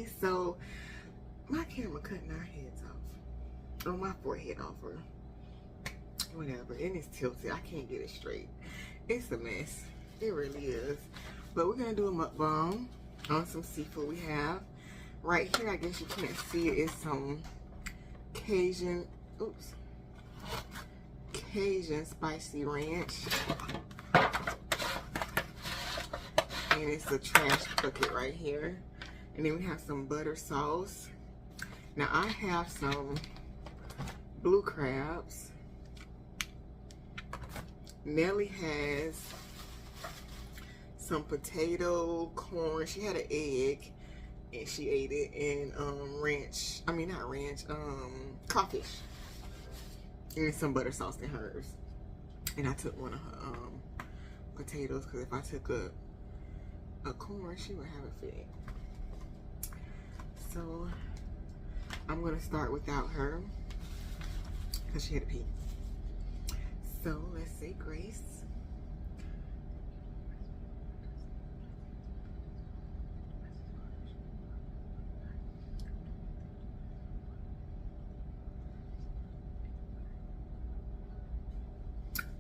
Okay, so my camera cutting our heads off. Or my forehead off, or whatever. And it's tilted. I can't get it straight. It's a mess. It really is. But we're gonna do a mukbang on some seafood we have. Right here, I guess you can't see it, is some Cajun spicy ranch. And it's a trash bucket right here. And then we have some butter sauce. Now I have some blue crabs. Nellie has some potato, corn. She had an egg and she ate it, and crawfish. And some butter sauce in hers. And I took one of her potatoes, because if I took a corn, she would have a fit. So I'm gonna start without her because she had to pee. So let's say grace.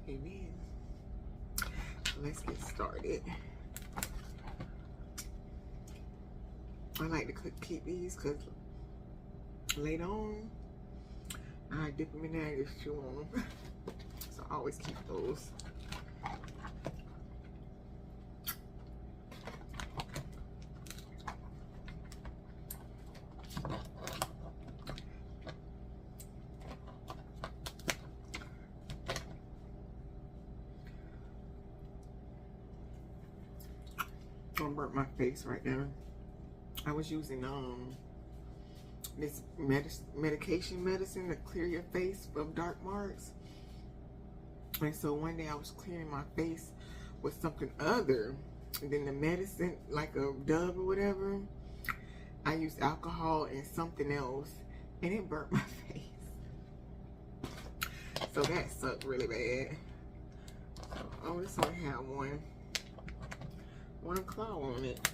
Amen. Let's get started. I like to keep these because later on I dip them in there and just chew on them. So I always keep those. I'm gonna burn my face right now. I was using this medicine to clear your face of dark marks. And so one day I was clearing my face with something other than the medicine, like a Dove or whatever. I used alcohol and something else, and it burnt my face. So that sucked really bad. Oh, this only had one claw on it.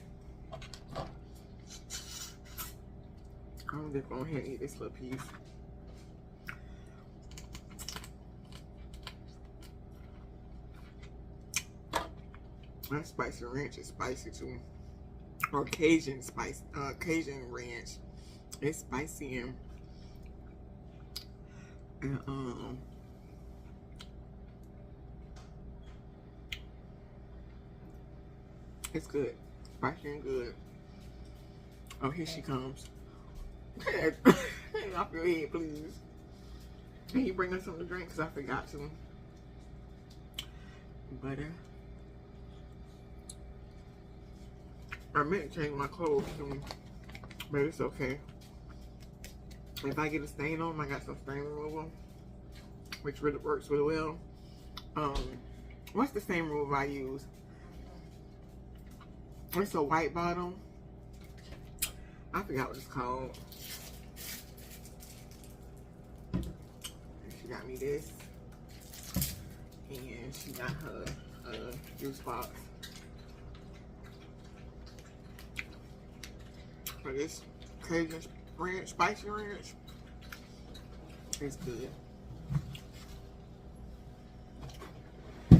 I'm just going ahead and eat this little piece. That spicy ranch is spicy too. Or Cajun ranch. It's spicy and it's good. Spicy and good. Oh, here she comes. Hey, off your head, please. Can you bring us something to drink? Because I forgot to. Butter. I meant to change my clothes soon, but it's okay. If I get a stain on them, I got some stain removal, which really works really well. What's the stain remover I use? It's a white bottle. I forgot what it's called. She got me this, and she got her juice box. For this Cajun ranch, spicy ranch, it's good. Why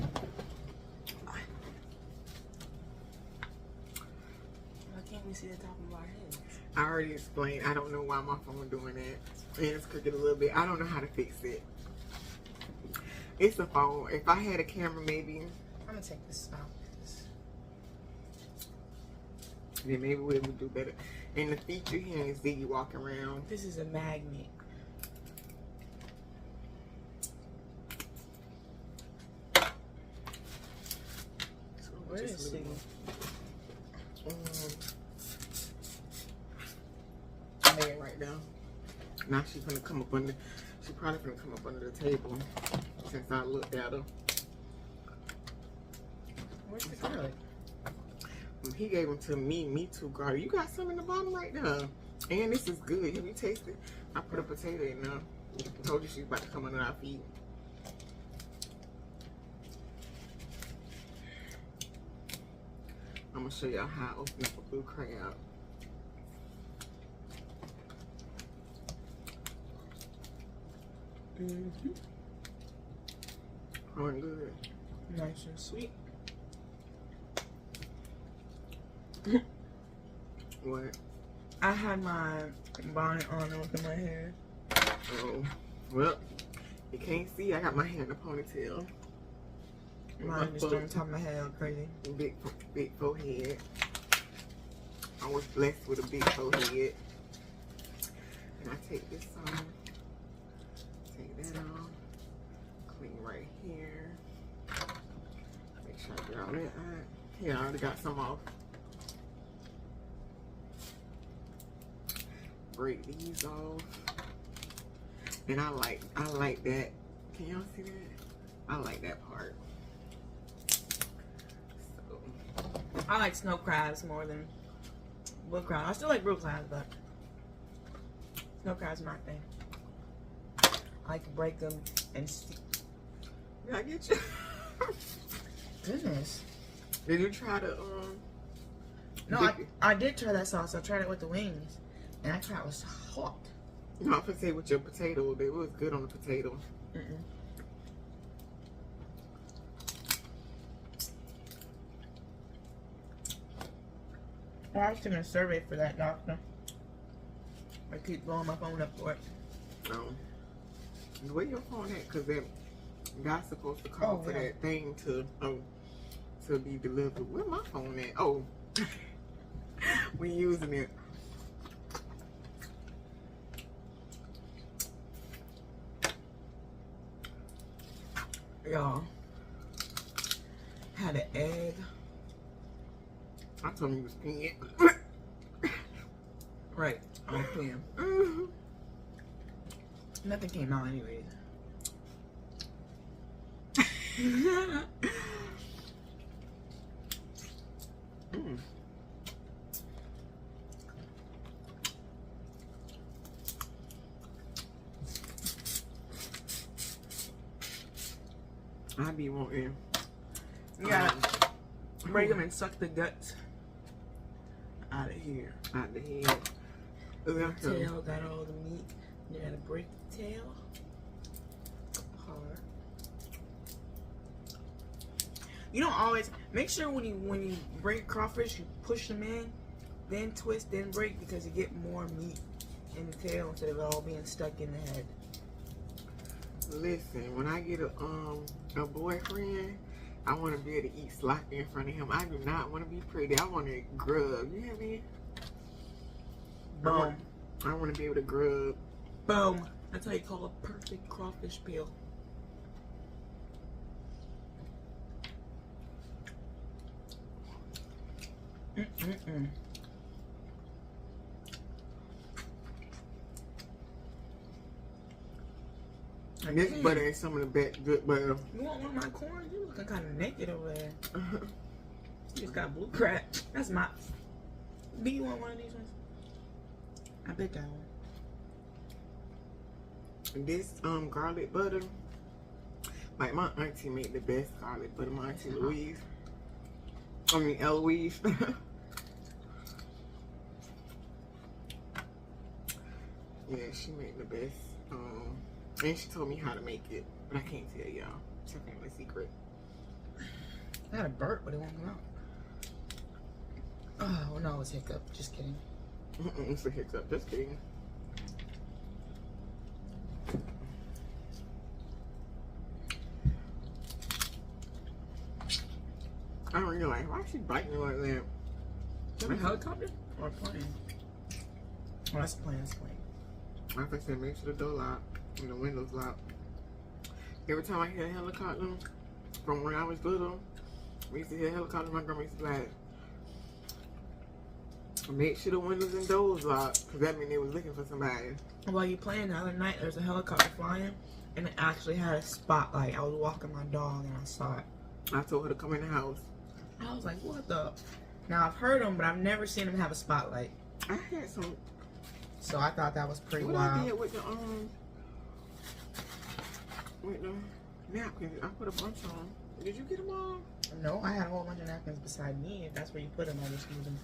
can't we see the top of our heads? I already explained. I don't know why my phone doing that. And it's cooking a little bit. I don't know how to fix it. It's a phone. If I had a camera, maybe. I'm gonna take this out. Then maybe we would do better. And the feature here is Ziggy walking around. This is a magnet. So Where is Ziggy? Laying right now. Now she's gonna come up under. She probably gonna come up under the table since I looked at her. Where's the garlic? He gave them to me too, girl. You got some in the bottom right now. And this is good. Have you tasted? I put a potato in there. I told you she's about to come under our feet. I'm gonna show y'all how I open up a blue crab. Mm-hmm. Oh, good. Nice and sweet. What? I had my bonnet on over my hair. Oh, well, you can't see. I got my hair in a ponytail. Mine just on top of my head, crazy. Big forehead. I was blessed with a big forehead. And I take this off. Take that off. Clean right here. Make sure I get all that out. Yeah, I already got some off. Break these off. And I like that. Can y'all see that? I like that part. So I like snow crabs more than wood crabs. I still like brook crabs, but snow crabs are my thing. I like to break them and stick. Did I get you? Goodness. Did you try to No, I did try that sauce. I tried it with the wings, and that crab was hot. No, I'm gonna say with your potato. It was good on the potato. I was taking a survey for that, doctor. I keep blowing my phone up for it. Where your phone at? Cause that guy's supposed to call for that thing to be delivered. Where my phone at? Oh, we using it. Y'all had an egg. I told him he was peeing. Right, I'm peeing. Nothing came out anyways. I be wanting. Yeah, break them and suck the guts out of here. Out the head. The tail got all the meat. You gotta break the tail apart. You don't always make sure when you break crawfish, you push them in, then twist, then break, because you get more meat in the tail instead of it all being stuck in the head. Listen, when I get a boyfriend, I want to be able to eat sloppy in front of him. I do not want to be pretty. I want to grub. You hear me? Boom. I want to be able to grub. Boom. That's how you call a perfect crawfish peel. And this butter is some of the best good butter. You want one of my corn? You looking kind of naked over there. You just got blue crab. That's my. Do you want one of these ones? I bet that one. This garlic butter, like my auntie made the best garlic butter. My auntie Louise. I mean Eloise. Yeah, she made the best. And she told me how to make it, but I can't tell y'all. It's a family secret. I had a burp, but it won't come out. Oh, no, it's hiccup. Just kidding. It's a hiccup. Just kidding. I don't realize why she biting me like that. Is that a helicopter or a plane? Oh, that's a plane. That's a plane. Like I said, make sure the door locked and the windows locked. Every time I hear a helicopter, from when I was little, we used to hear a helicopter. My grandma used to be like, make sure the windows and doors locked, because that means they was looking for somebody. While you playing the other night, there was a helicopter flying, and it actually had a spotlight. I was walking my dog, and I saw it. I told her to come in the house. I was like, what the? Now, I've heard them, but I've never seen them have a spotlight. I had some. So I thought that was pretty What wild. I did with the napkins, I put a bunch on. Did you get them all? No, I had a whole bunch of napkins beside me. If that's where you put them, I just use them.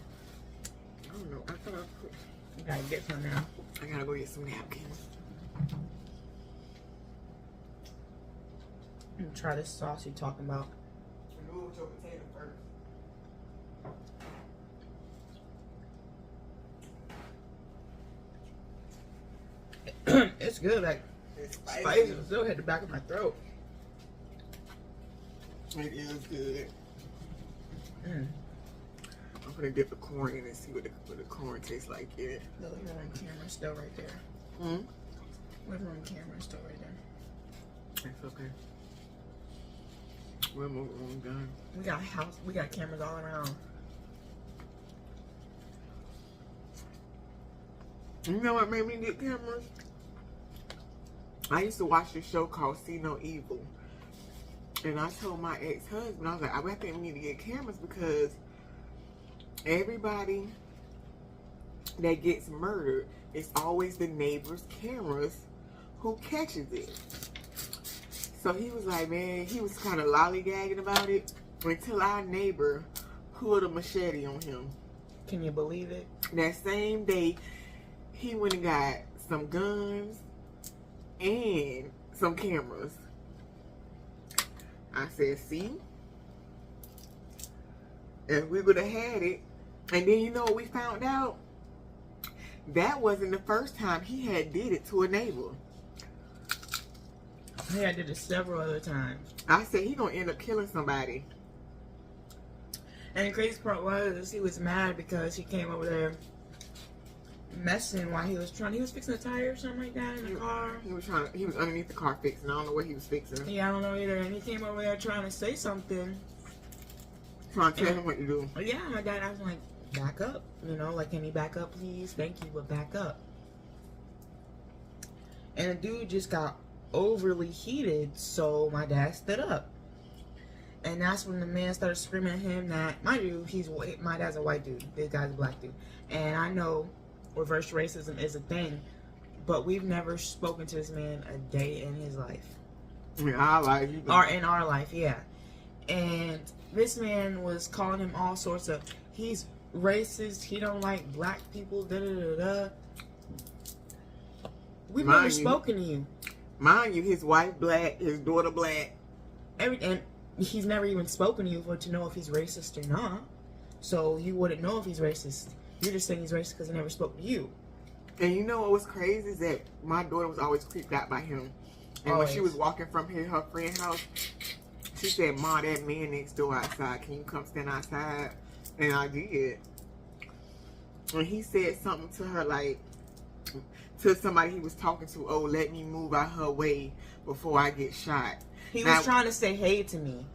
I don't know. I thought I put. You gotta get some now. I gotta go get some napkins. try this sauce you're talking about. Remove your potato first. It's good. Like, It's spicy. It still hit the back of my throat. It is good. Mm. I'm gonna dip the corn in and see what the corn tastes like in it. The living room camera still right there. Hmm? Living room camera still right there. It's okay. We're done. We got cameras all around. You know what made me get cameras? I used to watch this show called See No Evil. And I told my ex-husband, I was like, I think we need to get cameras because everybody that gets murdered, it's always the neighbor's cameras who catches it. So he was like, man, he was kind of lollygagging about it until our neighbor pulled a machete on him. Can you believe it? That same day, he went and got some guns and some cameras. I said, see? If we would have had it. And then you know what we found out? That wasn't the first time he had did it to a neighbor. He had did it several other times. I said, he gonna end up killing somebody. And the crazy part was, he was mad because he came over there messing while he was fixing a tire or something like that in the car. He was underneath the car fixing. I don't know what he was fixing. Yeah, I don't know either. And he came over there trying to say something. Trying to tell him what to do. Yeah, my dad, I was like, back up. You know, like, can you back up, please? Thank you, but back up. And the dude just got overly heated, so my dad stood up. And that's when the man started screaming at him that, mind you, my dad's a white dude. This guy's a black dude. And I know reverse racism is a thing, but we've never spoken to this man a day in his life. In our life. Or in our life, yeah. And this man was calling him all sorts of, he's racist, he don't like black people, da-da-da-da. We've never spoken to you. Mind you, his wife black, his daughter black. And he's never even spoken to you to know if he's racist or not. So you wouldn't know if he's racist. You're just saying he's racist because he never spoke to you. And you know what was crazy is that my daughter was always creeped out by him. And when she was walking from her friend's house, she said, "Ma, that man next door outside. Can you come stand outside?" And I did. And he said something to her like, to somebody he was talking to, "Oh, let me move out her way before I get shot." He was trying to say hey to me.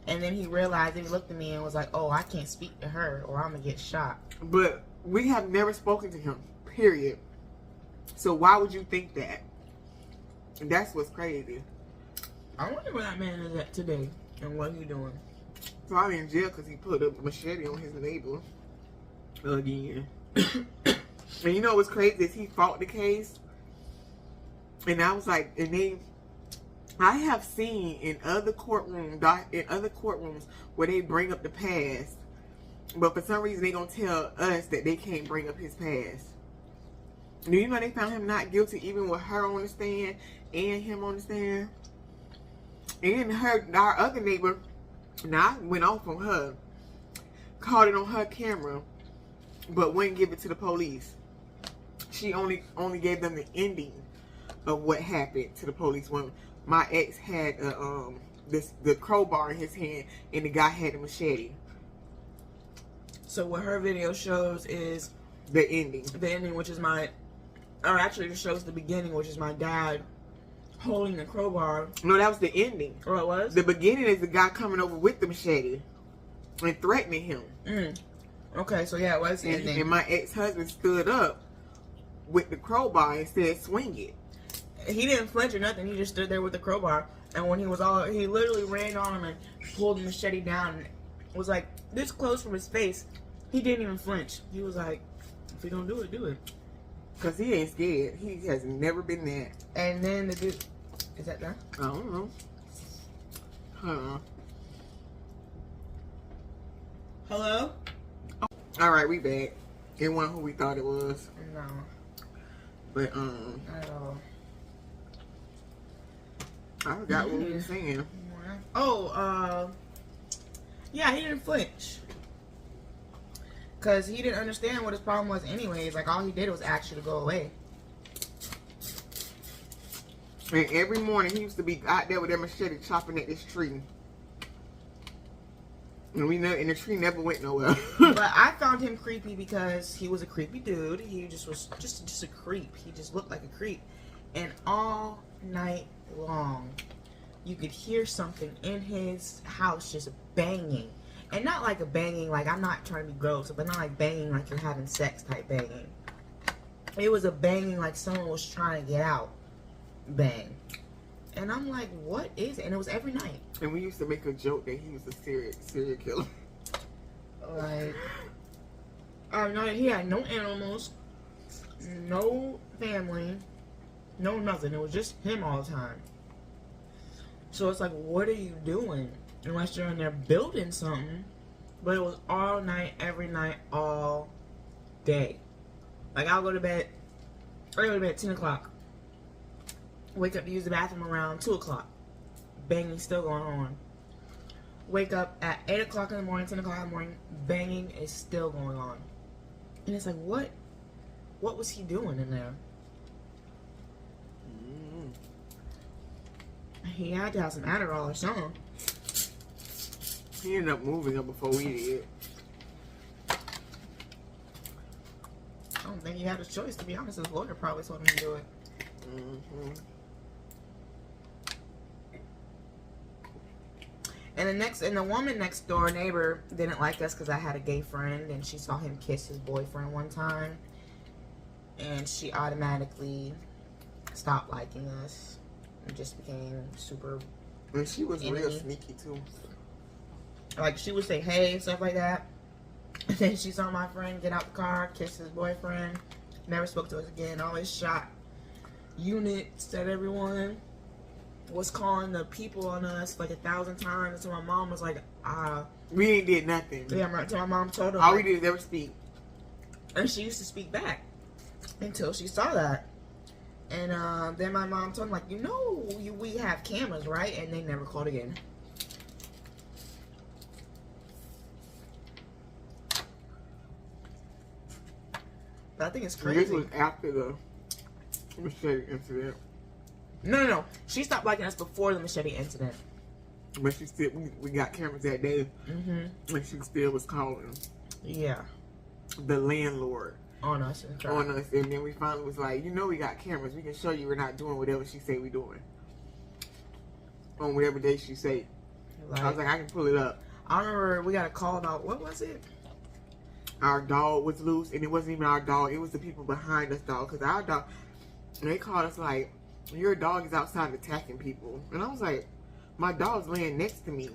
And then he realized, and he looked at me and was like, oh, I can't speak to her or I'm going to get shot. But we have never spoken to him, period. So why would you think that? And that's what's crazy. I wonder where that man is at today and what he's doing. Probably in jail because he put a machete on his neighbor again. And you know what's crazy is he fought the case. And I was like, I have seen in other courtrooms where they bring up the past, but for some reason they gonna tell us that they can't bring up his past. Do you know they found him not guilty even with her on the stand and him on the stand? And our other neighbor, now I went off on her, caught it on her camera, but wouldn't give it to the police. She only gave them the ending of what happened to the police when my ex had the crowbar in his hand and the guy had a machete. So what her video shows is the ending. The ending, which is actually it shows the beginning, which is my dad holding the crowbar. No, that was the ending. Oh, it was? The beginning is the guy coming over with the machete and threatening him. Okay, so yeah, it was the ending. And my ex-husband stood up with the crowbar and said, swing it. He didn't flinch or nothing. He just stood there with the crowbar. And when he literally ran on him and pulled the machete down and was like this close from his face. He didn't even flinch. He was like, if you're going to do it, do it. Because he ain't scared. He has never been that. And then the dude, is that done? I don't know. Hello? Alright, we back. It wasn't who we thought it was. No. But, Not at all. I forgot what we were saying. Oh, yeah, he didn't flinch. Because he didn't understand what his problem was anyways. Like, all he did was ask you to go away. And every morning he used to be out there with that machete chopping at this tree. And the tree never went nowhere. But I found him creepy because he was a creepy dude. He just was just a creep. He just looked like a creep. And all night long, you could hear something in his house just banging. And not like a banging, like, I'm not trying to be gross, but not like banging like you're having sex type banging. It was a banging like someone was trying to get out. Bang. And I'm like, what is it? And it was every night. And we used to make a joke that he was a serial killer. Like, he had no animals, no family, no nothing. It was just him all the time. So it's like, what are you doing? Unless you're in there building something. But it was all night, every night, all day. Like, I go to bed at 10 o'clock. Wake up to use the bathroom around 2 o'clock. Banging still going on. Wake up at 8 o'clock in the morning, 10 o'clock in the morning. Banging is still going on. And it's like, what was he doing in there? He had to have some Adderall or something. He ended up moving up before we did. I don't think he had a choice, to be honest. His lawyer probably told him to do it. Mm-hmm. And the woman next door, neighbor, didn't like us because I had a gay friend, and she saw him kiss his boyfriend one time, and she automatically stopped liking us and just became super. And she was enemy. real sneaky too. Like, she would say hey, stuff like that. And then she saw my friend get out the car, kiss his boyfriend, never spoke to us again. Always shot units at everyone. Was calling the people on us like 1,000 times. So my mom was like, we ain't did nothing. Yeah, right. So my mom told her. All we did is ever speak. And she used to speak back until she saw that. And then my mom told him, like, we have cameras, right? And they never called again. But I think it's crazy. This was after the machete incident. No. She stopped liking us before the machete incident. But she still, we got cameras that day. Mm-hmm. And she still was calling. Yeah. The landlord. On us. And then we finally was like, we got cameras. We can show you we're not doing whatever she say we doing. On whatever day she say. Like, I was like, I can pull it up. I remember we got a call about, what was it? Our dog was loose, and it wasn't even our dog. It was the people behind us dog. Because our dog, they called us like, your dog is outside attacking people. And I was like, my dog's laying next to me.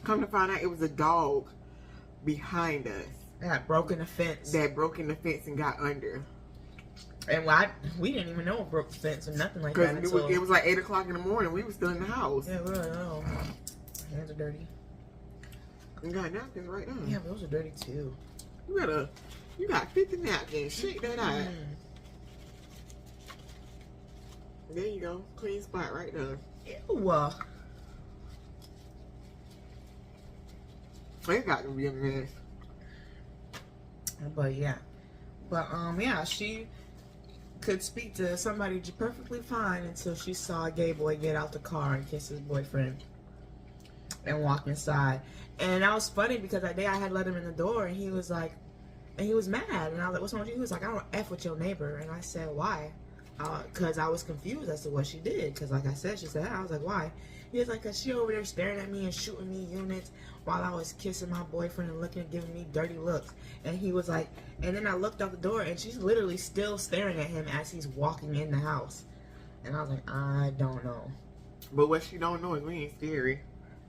Come to find out, it was a dog behind us. That broke in the fence. That broke in the fence and got under. And we didn't even know it broke the fence or nothing like that. Because it was like 8 o'clock in the morning. We were still in the house. Yeah, we don't know. Hands are dirty. You got napkins right now. Yeah, but those are dirty too. You got 50 napkins. Shake that out. There you go. Clean spot right there. Ew. It got to be a mess. But yeah. She could speak to somebody perfectly fine until she saw a gay boy get out the car and kiss his boyfriend and walk inside. And that was funny because that day I had let him in the door and he was like, and he was mad. And I was like, what's wrong with you? He was like, I don't F with your neighbor. And I said, why? Because I was confused as to what she did. Because like I said, she said, I was like, why? He was like, because she over there staring at me and shooting me units while I was kissing my boyfriend and looking and giving me dirty looks. And he was like, and then I looked out the door and she's literally still staring at him as he's walking in the house. And I was like, I don't know. But what she don't know is we ain't scary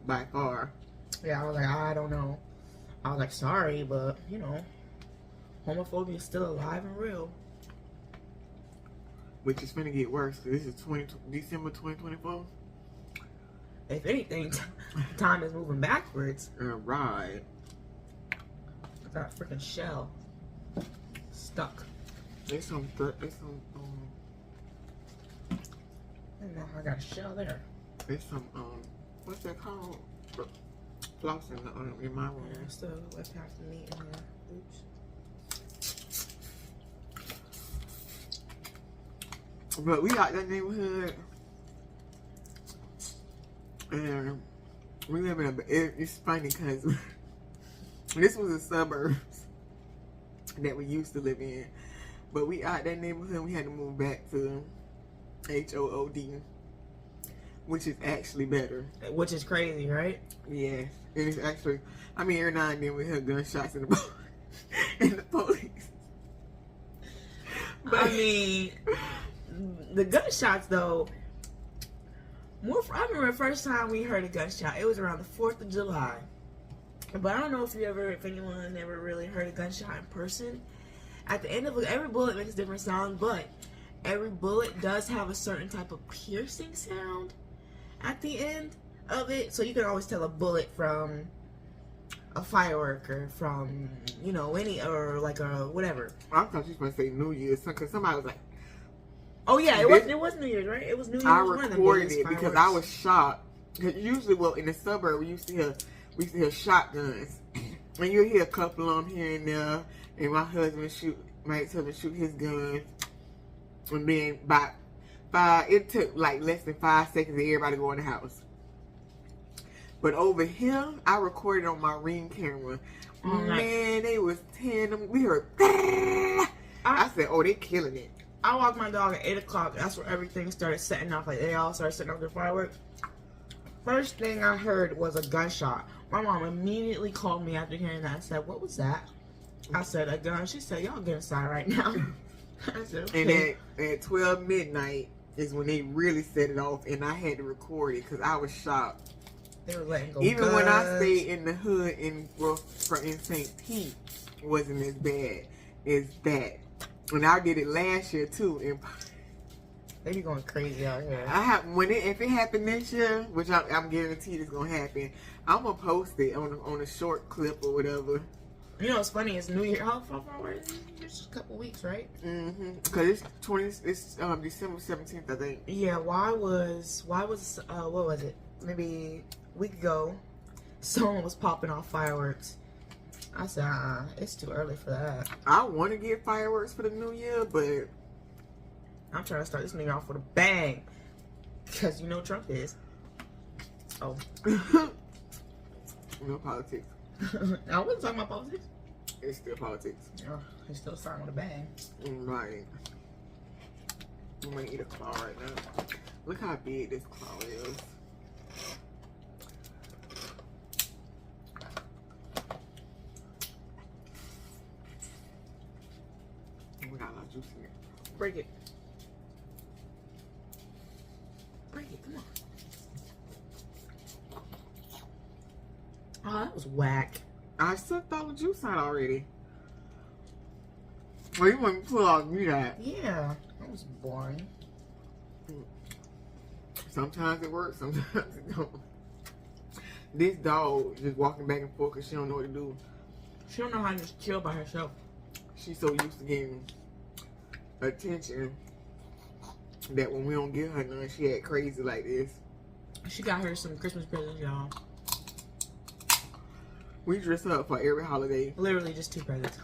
by far. Yeah, I was like, I don't know. I was like, sorry, but, homophobia is still alive and real. Which is finna get worse, because this is December 2024. If anything, time is moving backwards. Right. That freaking shell stuck. There's some I don't know how I got a shell there. There's some, what's that called? Flossing in my room. Yeah, still left half the meat in there. Oops. But we got that neighborhood, and we live in a. It's funny because this was the suburbs that we used to live in, but we out that neighborhood. We had to move back to HOOD, which is actually better. Which is crazy, right? Yes, and it's actually. I mean, every now and then we hear gunshots in the in the police. But I mean. The gunshots, though, I remember the first time we heard a gunshot, it was around the 4th of July. But I don't know if anyone ever really heard a gunshot in person. At the end of every bullet makes a different sound, but every bullet does have a certain type of piercing sound at the end of it. So you can always tell a bullet from a firework or from, or like a whatever. I thought you were going to say New Year's, because somebody was like, oh yeah, it was New Year's, right? It was New Year's. I recorded it because I was shocked. Because usually, in the suburb, we used to hear shotguns, and you hear a couple of them here and there. And my ex-husband shoot his gun, and then it took like less than 5 seconds for everybody to go in the house. But over here, I recorded on my Ring camera. Man, they was 10 of them. We heard. I said, "Oh, they killing it." I walked my dog at 8 o'clock. That's where everything started setting off. Like, they all started setting off their fireworks. First thing I heard was a gunshot. My mom immediately called me after hearing that. I said, "What was that?" I said, "A gun." She said, "Y'all get inside right now." I said, "Okay." And at 12 midnight is when they really set it off, and I had to record it because I was shocked. They were letting go. Even when I stayed in the hood in St. Pete, wasn't as bad as that. And I did it last year too. And they be going crazy out here. If it happened this year, which I'm guaranteed it's gonna happen, I'm gonna post it on a short clip or whatever. You know what's funny? It's New Year. How far away is it? Just a couple weeks, right? Mm-hmm. Because it's December 17th, I think. Yeah. Why was what was it? Maybe a week ago, someone was popping off fireworks. I said, it's too early for that. I want to get fireworks for the New Year, but I'm trying to start this New Year off with a bang. Because you know Trump is. Oh. No politics. I wasn't talking about politics. It's still politics. Oh, he's still starting with a bang. Right. I'm going to eat a claw right now. Look how big this claw is. We got a lot of juice in it. Break it. Break it, come on. Oh, that was whack. I sucked all the juice out already. Well, you want to pull all of that. Yeah, that was boring. Sometimes it works, sometimes it don't. This dog just walking back and forth because she don't know what to do. She don't know how to just chill by herself. She's so used to getting attention that when we don't give her none, she act crazy like this. She got her some Christmas presents, y'all. We dress her up for every holiday. Literally just 2 presents.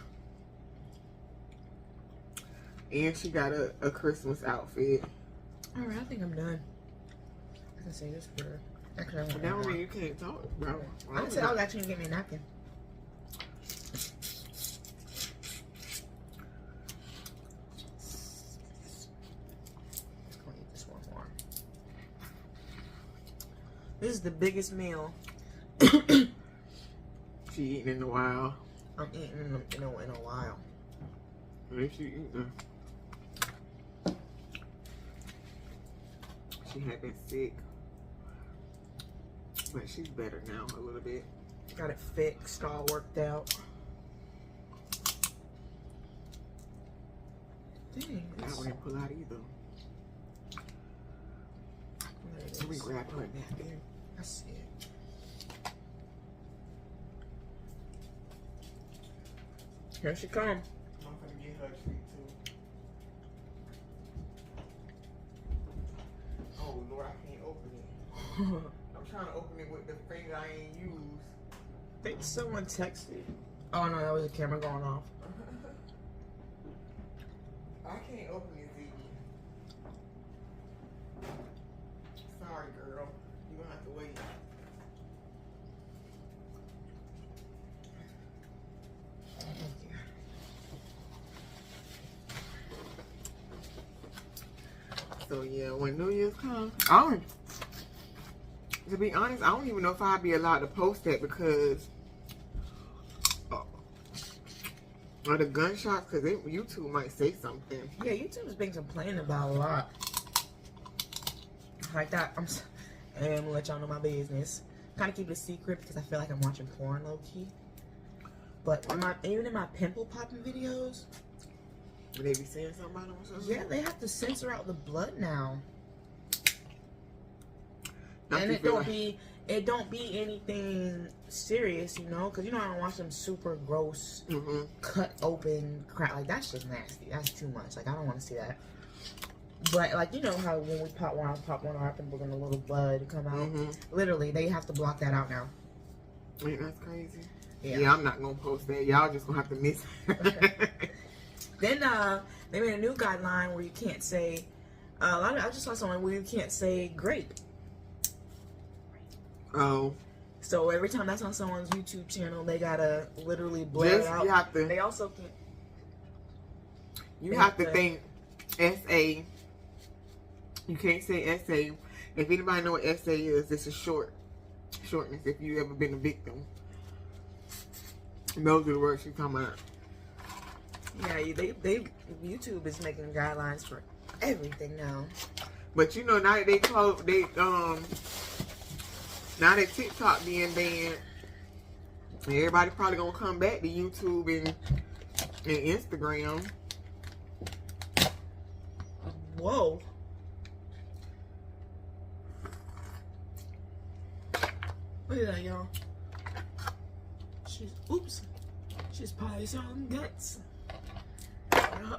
And she got a Christmas outfit. Alright, I think I'm done. I can say this for... Actually, I want that don't mean you can't talk, bro. I said I was actually going to get me a napkin. This is the biggest meal she eating in a while. I'm eating in a while. If she eating, she had been sick, but she's better now a little bit. Got it fixed, all worked out. Dang, I wouldn't pull out either. Let me grab her napkin. I see it. Here she comes. I'm gonna get her a treat too. Oh Lord, I can't open it. I'm trying to open it with the finger I ain't used. I think someone texted. Oh no, that was the camera going off. I can't open it, Ziggy. Sorry, girl. You're gonna have to wait. So yeah, when New Year's comes, to be honest, I don't even know if I'd be allowed to post that because of the gunshots, because YouTube might say something. Yeah, YouTube's been complaining about a lot. Like that, I'm gonna let y'all know my business. Kind of keep it a secret because I feel like I'm watching porn low key. But even in my pimple popping videos, Would they be saying something about them or something? yeah, they have to censor out the blood now. Don't And you it feel don't be anything serious, you know, because you know I don't watch them super gross, cut open crap. Like that's just nasty. That's too much. Like I don't want to see that. But like you know how when we pop one of our pimples and a little blood come out. Literally, they have to block that out now. Ain't that crazy? Yeah. Yeah, I'm not gonna post that. Y'all just gonna have to miss it. Then they made a new guideline where you can't say. I just saw someone where you can't say grape. Oh. So every time that's on someone's YouTube channel, they gotta literally blur it out. You have to. They also can't. You have to think SA. You can't say SA. If anybody know what SA is, it's a shortness. If you ever been a victim, those are the words she's talking about. Yeah, YouTube is making guidelines for everything now. But you know, now that now that TikTok being banned, everybody probably gonna come back to YouTube and Instagram. Whoa. Look at that, y'all. She's probably some guts. I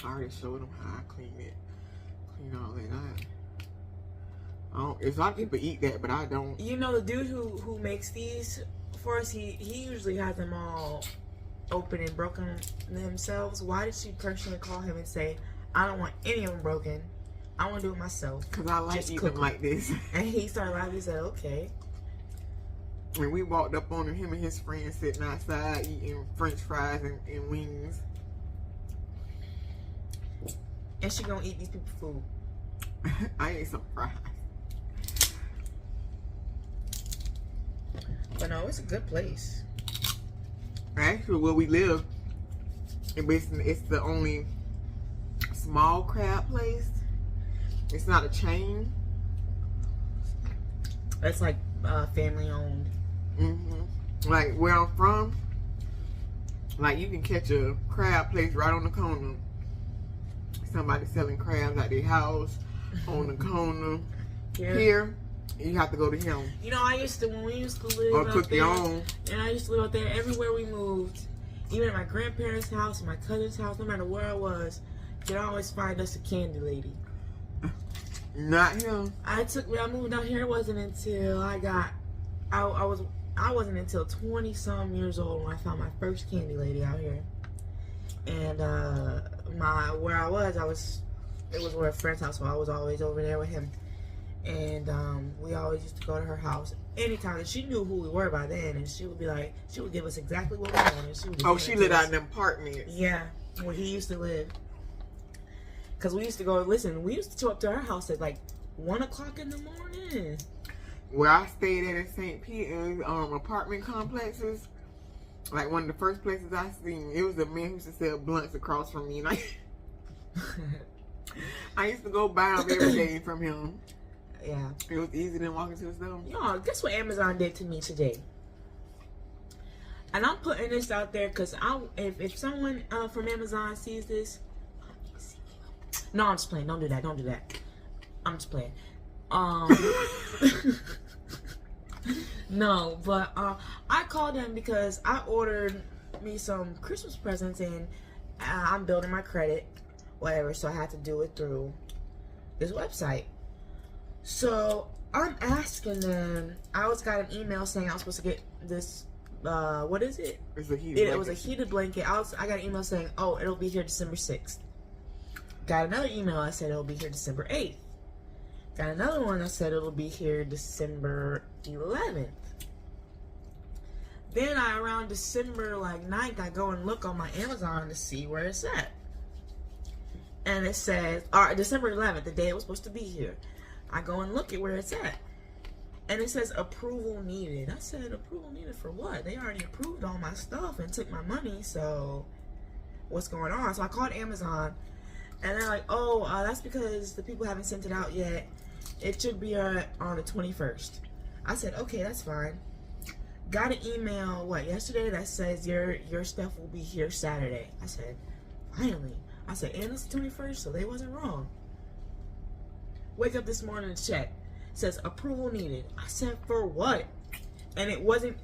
already showed them how I clean all that. It's a lot of people eat that, but I don't. You know the dude who makes these for us, he usually has them all open and broken themselves. Why did she personally call him and say, I don't want any of them broken. I want to do it myself. Because I like eating them like this. And he started laughing. He said, okay. When we walked up on him and his friends sitting outside eating French fries and wings. And she gonna eat these people's food. I ate some fries. But no, it's a good place. Actually, where we live, it's the only small crab place. It's not a chain. It's like family owned. Like where I'm from, like you can catch a crab place right on the corner. Somebody selling crabs at their house on the corner. Here, you have to go to him. You know, when we used to live or cook your own. And I used to live out there everywhere we moved. Even at my grandparents' house, my cousin's house, no matter where I was, you could always find us a candy lady. Not him. When I moved out here, it wasn't until I wasn't until 20-some years old when I found my first candy lady out here. And where I was, it was where a friend's house, so I was always over there with him. And we always used to go to her house anytime. And she knew who we were by then, and she would give us exactly what we wanted. She lived out in them apartments. Yeah, where he used to live. Because we used to go, we used to show up to her house at like 1 o'clock in the morning. Where I stayed at in St. Peter's, apartment complexes, like one of the first places I seen, it was a man who used to sell blunts across from me. And I used to go buy them every day from him. Yeah. It was easier than walking to the store. Y'all, guess what Amazon did to me today? And I'm putting this out there because if someone from Amazon sees this, no, I'm just playing. Don't do that. Don't do that. I'm just playing. No, but I called them because I ordered me some Christmas presents and I'm building my credit, whatever. So I had to do it through this website. So I'm asking them. I got an email saying I was supposed to get this. What is it? It was a heated blanket. I got an email saying, oh, it'll be here December 6th. Got another email that said it'll be here December 8th. Got another one that said it'll be here December 11th. Then around December 9th, I go and look on my Amazon to see where it's at. And it says, December 11th, the day it was supposed to be here. I go and look at where it's at. And it says approval needed. I said, approval needed for what? They already approved all my stuff and took my money, so what's going on? So I called Amazon, and they're like, oh, that's because the people haven't sent it out yet. It should be on the 21st. I said, okay, that's fine. Got an email, yesterday that says your stuff will be here Saturday. I said, finally. I said, and it's the 21st, so they wasn't wrong. Wake up this morning to check. Says approval needed. I said, for what? And it wasn't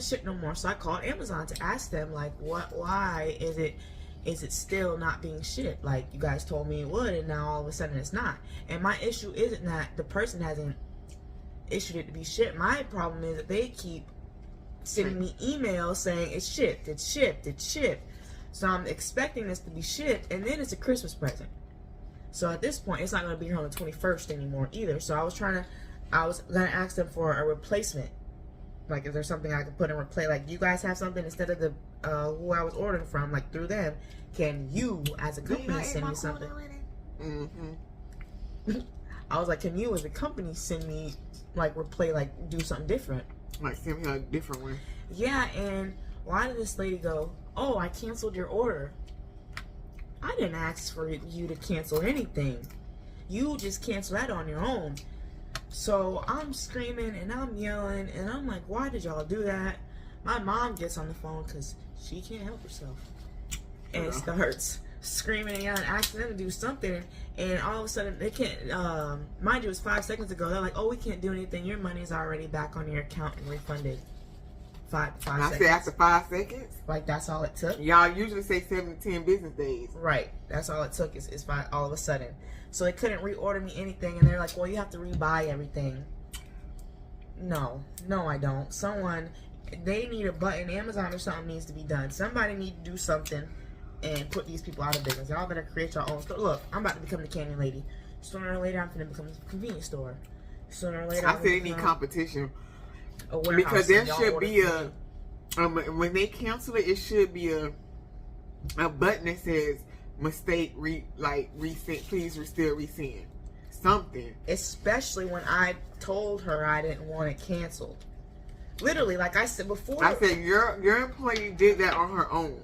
shipped no more. So I called Amazon to ask them, why is it still not being shipped? Like, you guys told me it would, and now all of a sudden it's not. And my issue isn't that the person hasn't issued it to be shipped. My problem is that they keep sending me emails saying it's shipped, it's shipped, it's shipped. So I'm expecting this to be shipped, and then it's a Christmas present. So at this point, it's not going to be here on the 21st anymore either. So I was going to ask them for a replacement. Like, is there something I could put in replace? Like, you guys have something instead of the who I was ordering from, like through them. Can you, as a company, send me something? Mm-hmm. I was like, can you, as a company, send me do something different? Like, send me a different one. Yeah, and why did this lady go, oh, I canceled your order? I didn't ask for you to cancel anything. You just cancel that on your own. So I'm screaming and I'm yelling and I'm like, why did y'all do that? My mom gets on the phone because she can't help herself and starts screaming and yelling, asking them to do something. And all of a sudden, they can't, mind you, it was 5 seconds ago. They're like, oh, we can't do anything. Your money's already back on your account and refunded. Five seconds. I said after 5 seconds? Like, that's all it took? Y'all usually say 7 to 10 business days. Right. That's all it took is five, all of a sudden. So they couldn't reorder me anything, and they're like, well, you have to rebuy everything. No, I don't. They need a button. Amazon or something needs to be done. Somebody need to do something and put these people out of business. Y'all better create your own store. Look, I'm about to become the candy lady. Sooner or later, I'm going to become a convenience store. Sooner or later, I said they need competition. Because there should be when they cancel it, it should be a button that says mistake, resend, please still resend. Something. Especially when I told her I didn't want it canceled. Literally, like I said before. I said your employee did that on her own.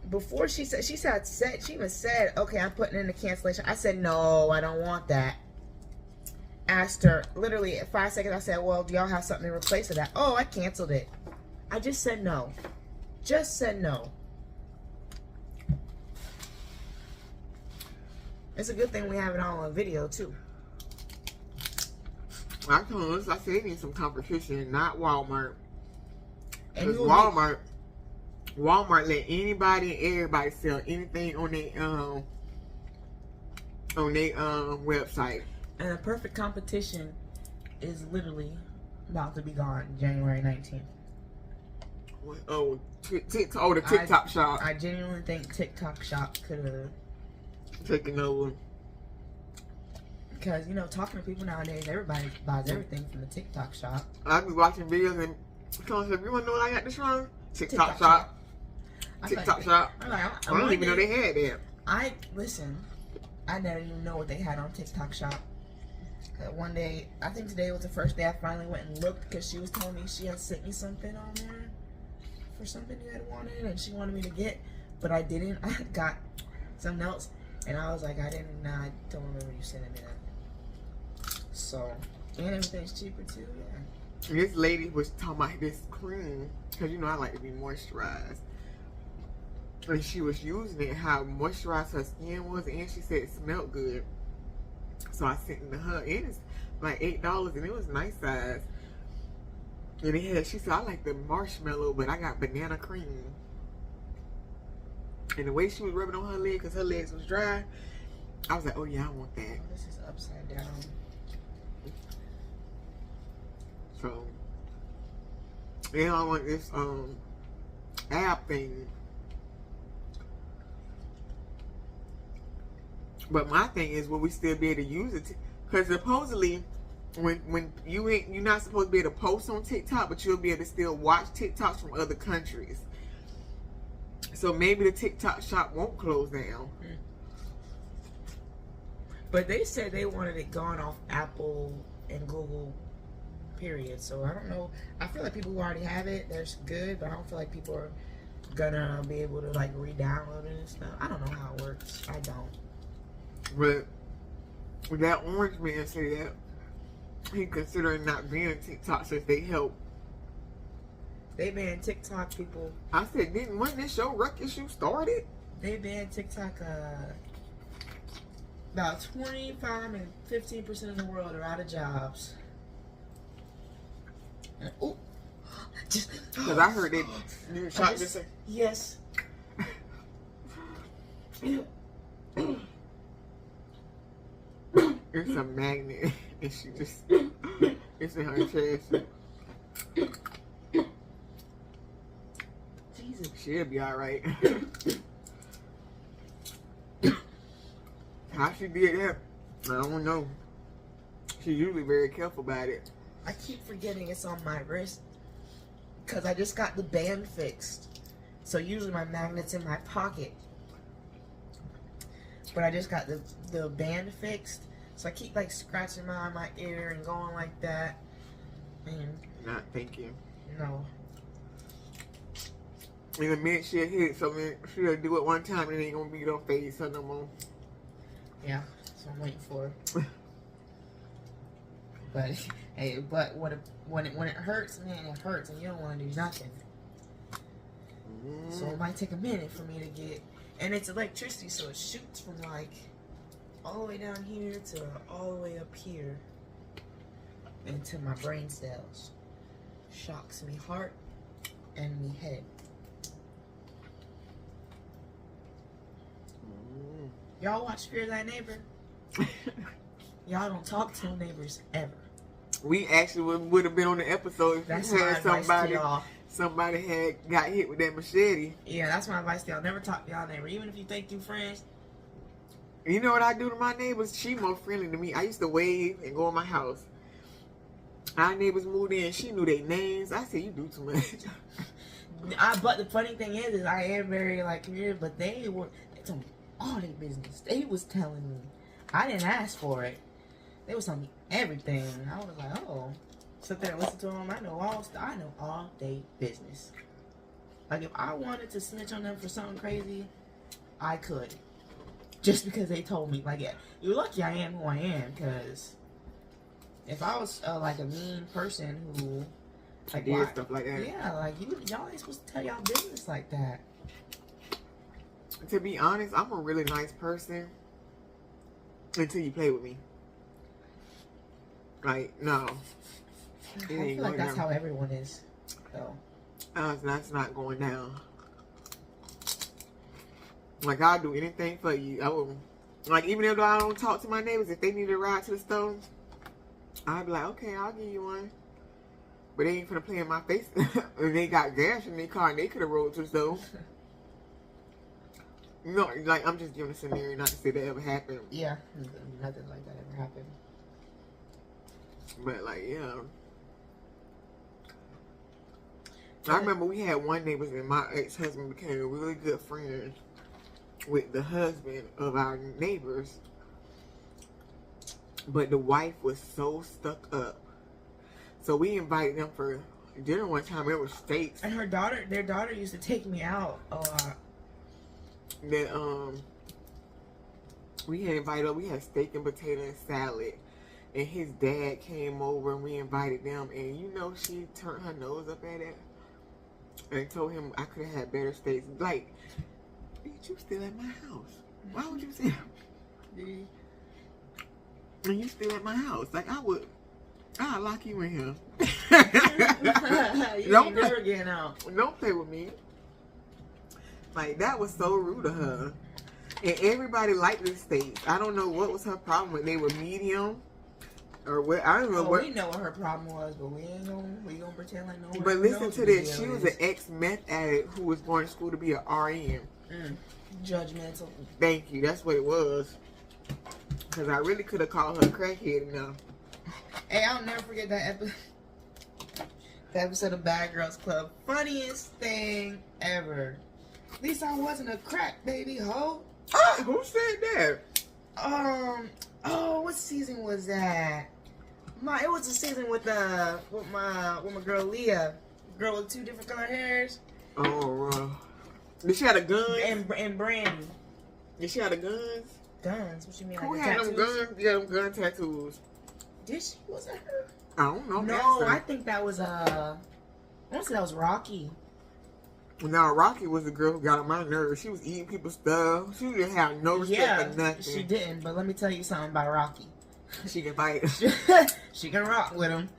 Before she even said, okay, I'm putting in the cancellation. I said, no, I don't want that. Asked her, literally, at 5 seconds, I said, well, do y'all have something in replace of that? Oh, I canceled it. I just said no. Just said no. It's a good thing we have it all on video, too. I told us, I said they need some competition, not Walmart. And because Walmart let anybody and everybody sell anything on their website. And the perfect competition is literally about to be gone January 19th. Oh, the TikTok shop. I genuinely think TikTok shop could have taken over. Because, talking to people nowadays, everybody buys everything from the TikTok shop. I be watching videos and someone said, you want to know what I got this from? TikTok shop. TikTok shop. I don't even know they had that. I never even know what they had on TikTok shop. One day, I think today was the first day I finally went and looked because she was telling me she had sent me something on there for something you had wanted and she wanted me to get, but I didn't. I got something else and I was like, I don't remember you sending me that. So, and everything's cheaper too, yeah. This lady was talking about this cream because I like to be moisturized. And she was using it, how moisturized her skin was, and she said it smelled good. So I sent it to her, and it's like $8, and it was nice size. And she said, I like the marshmallow, but I got banana cream. And the way she was rubbing on her leg, because her legs was dry, I was like, oh yeah, I want that. Oh, this is upside down. So, yeah, I want this app thing. But my thing is, will we still be able to use it? Because supposedly, when you're not supposed to be able to post on TikTok, but you'll be able to still watch TikToks from other countries. So maybe the TikTok shop won't close down. But they said they wanted it gone off Apple and Google, period. So I don't know. I feel like people who already have it, they're good, but I don't feel like people are gonna be able to like re-download it and stuff. I don't know how it works. I don't. But that orange man said that he considering not being on TikTok since they help. They banned TikTok, people. I said, wasn't this show Ruckus you started? They banned TikTok. About 25 and 15% of the world are out of jobs. Oh, just because I heard they shot this. Yes. It's a magnet, and she just it's in her chest. Jesus, she'll be all right. How she did that, I don't know. She's usually very careful about it. I keep forgetting it's on my wrist because I just got the band fixed. So usually my magnet's in my pocket, but I just got the band fixed. So I keep like scratching my ear and going like that. And not thinking. No. In a minute she'll hit something, she'll do it one time and it ain't gonna be no face or no more. Yeah, so I'm waiting for it. But hey, but when it hurts, man, it hurts, and you don't want to do nothing. So it might take a minute for me to get, and it's electricity, so it shoots from like all the way down here to all the way up here into my brain cells. Shocks me heart and me head. Y'all watch Fear Thy Neighbor? Y'all don't talk to neighbors ever. We actually would have been on the episode if that's you had y'all. Somebody had got hit with that machete. Yeah, that's my advice to y'all. Never talk to y'all neighbor, even if you think you friends. You know what I do to my neighbors? She more friendly to me. I used to wave and go in my house. Our neighbors moved in. She knew their names. I said, you do too much. But the funny thing is I am very like community, but they told me all their business. They was telling me. I didn't ask for it. They was telling me everything. I was like, oh. Sit there and listen to them. I know all day business. Like if I wanted to snitch on them for something crazy, I could. Just because they told me. Like, yeah, you're lucky I am who I am. Because if I was like a mean person who like did stuff like that. Yeah, like y'all ain't supposed to tell y'all business like that. To be honest, I'm a really nice person until you play with me. Like, no. I feel like that's how everyone is, though. That's not going down. Like, I'll do anything for you. I will, like, even though I don't talk to my neighbors, if they need a ride to the store, I'll be like, okay, I'll give you one. But they ain't finna play in my face. And they got gas in their car and they could have rolled to the store. No, like, I'm just giving a scenario, not to say that ever happened. Yeah, nothing like that ever happened. But, like, yeah. I remember we had one neighbor and my ex-husband became really good friends with the husband of our neighbors. But the wife was so stuck up. So we invited them for dinner one time. It was steaks. And their daughter used to take me out a lot. Then, we had invited her. We had steak and potato and salad. And his dad came over and we invited them. And you know, she turned her nose up at it. And told him I could have had better steaks. Like, bitch, you still at my house. Why would you say that? And you still at my house. Like, I'll lock you in here. You ain't never getting out. Don't play with me. Like, that was so rude of her. And everybody liked the steaks. I don't know what was her problem with. They were medium. Or what, I don't know what. We know what her problem was, but we gonna pretend like no one. But listen knows to what this. the She deal was is. an ex-meth addict who was going to school to be an RN. Judgmental. Thank you. That's what it was. Because I really could have called her a crackhead now. Hey, I'll never forget that episode of Bad Girls Club. Funniest thing ever. At least I wasn't a crack baby hoe. Ah, who said that? Oh, what season was that? It was a season with my girl Leah, girl with 2 different color hairs. Oh, did she have a gun? And Brandy. Did she have the guns? Guns? What you mean? Who Like had the them tattoos? guns? Yeah, them gun tattoos. Did she? Was it her? I don't know. No, I think that was I want to say that was Rocky. Now, Rocky was the girl who got on my nerves. She was eating people's stuff. She didn't have no respect for nothing. She didn't. But let me tell you something about Rocky. She can fight. She can rock with him.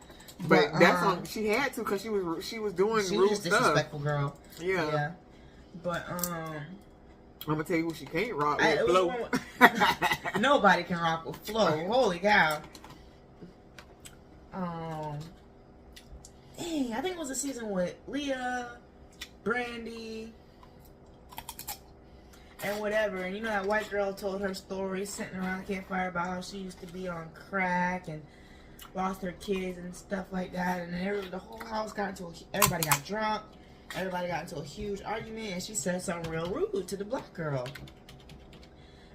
But that's on. She had to because she was doing she rude was just stuff. disrespectful girl. Yeah. But I'm gonna tell you who she can't rock with. Flo. Nobody can rock with Flo. Holy cow. Dang, I think it was a season with Leah, Brandy, and whatever. And you know that white girl told her story sitting around the campfire about how she used to be on crack and lost her kids and stuff like that. And then the whole house everybody got drunk. Everybody got into a huge argument, and she said something real rude to the black girl.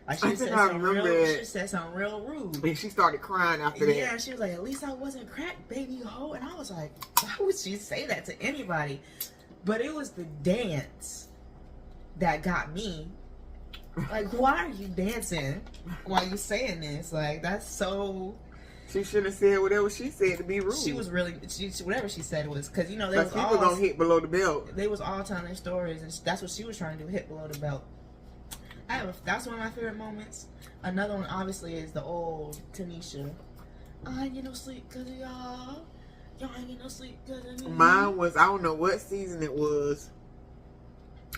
Like she said something real rude. And she started crying after that. Yeah, she was like, "At least I wasn't crack, baby hoe." And I was like, "Why would she say that to anybody?" But it was the dance that got me. Like, why are you dancing while you saying this? Like, that's so. She shouldn't have said whatever she said to be rude. She was really, whatever she said was, because, you know, they was people gonna hit below the belt. They was all telling their stories, and that's what she was trying to do, hit below the belt. That's one of my favorite moments. Another one, obviously, is the old Tanisha. I ain't get no sleep because of y'all. Y'all ain't get no sleep because of me. Mine was, I don't know what season it was,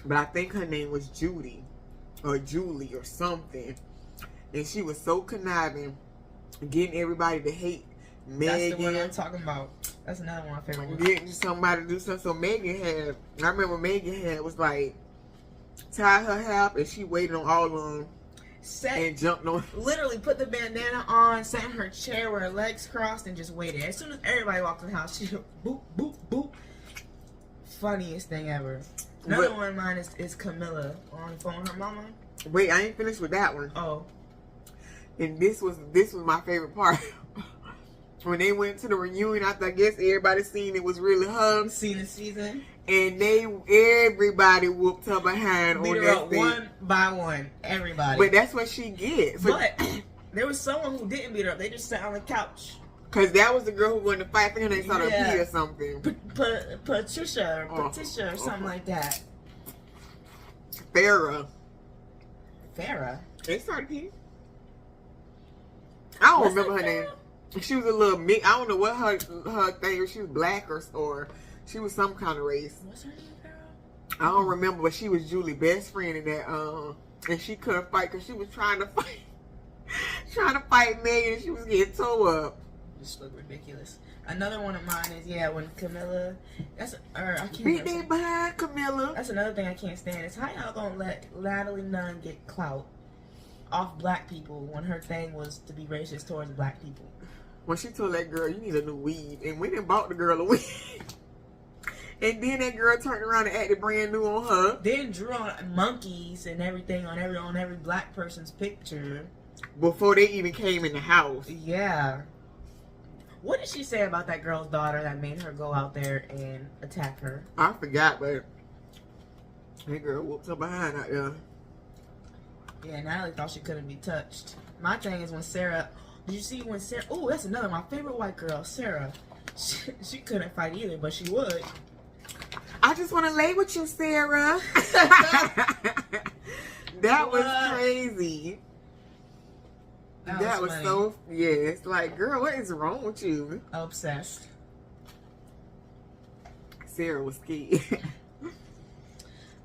but I think her name was Judy or Julie or something. And she was so conniving, getting everybody to hate Megan. That's the one I'm talking about. That's another one of my favorite ones. Getting somebody to do something. So Megan had, I remember Megan had was like, tied her hair up and she waited on all of them and jumped on. Literally put the bandana on, sat in her chair with her legs crossed and just waited. As soon as everybody walked in the house, she boop, boop, boop. Funniest thing ever. Another one of mine is Camilla on the phone with her mama. Wait, I ain't finished with that one. Oh. And this was my favorite part. When they went to the reunion, I guess everybody seen it was really her. Seen the season. And everybody whooped her behind Beat on her that up thing. one by one. Everybody. But that's what she gets. But there was someone who didn't beat her up. They just sat on the couch. Because that was the girl who wanted to fight for her. They saw her pee or something. Patricia or something like that. Farrah. They started peeing. I don't remember her name. She was a little mix. I don't know what her thing was. She was black or she was some kind of race. What's her name, Farrah? I don't remember, but she was Julie's best friend in that. And she couldn't fight because she was trying to fight Megan. And she was getting tore up. Just look ridiculous. Another one of mine is when Camilla. I can't. Beat me behind Camilla. That's another thing I can't stand. Is how y'all gonna let Natalie Nunn get clout off black people when her thing was to be racist towards black people? When she told that girl, you need a new weed. And we didn't bought the girl a weed. And then that girl turned around and acted brand new on her. Then drew on monkeys and everything on every black person's picture. Before they even came in the house. Yeah. What did she say about that girl's daughter that made her go out there and attack her? I forgot, but that girl whooped her behind out there. Yeah, Natalie thought she couldn't be touched. My thing is when Sarah... Did you see when Sarah... Oh, that's another my favorite white girl, Sarah. She couldn't fight either, but she would. I just want to lay with you, Sarah. That was crazy. That was so... Yeah, it's like, girl, what is wrong with you? Obsessed. Sarah was scared.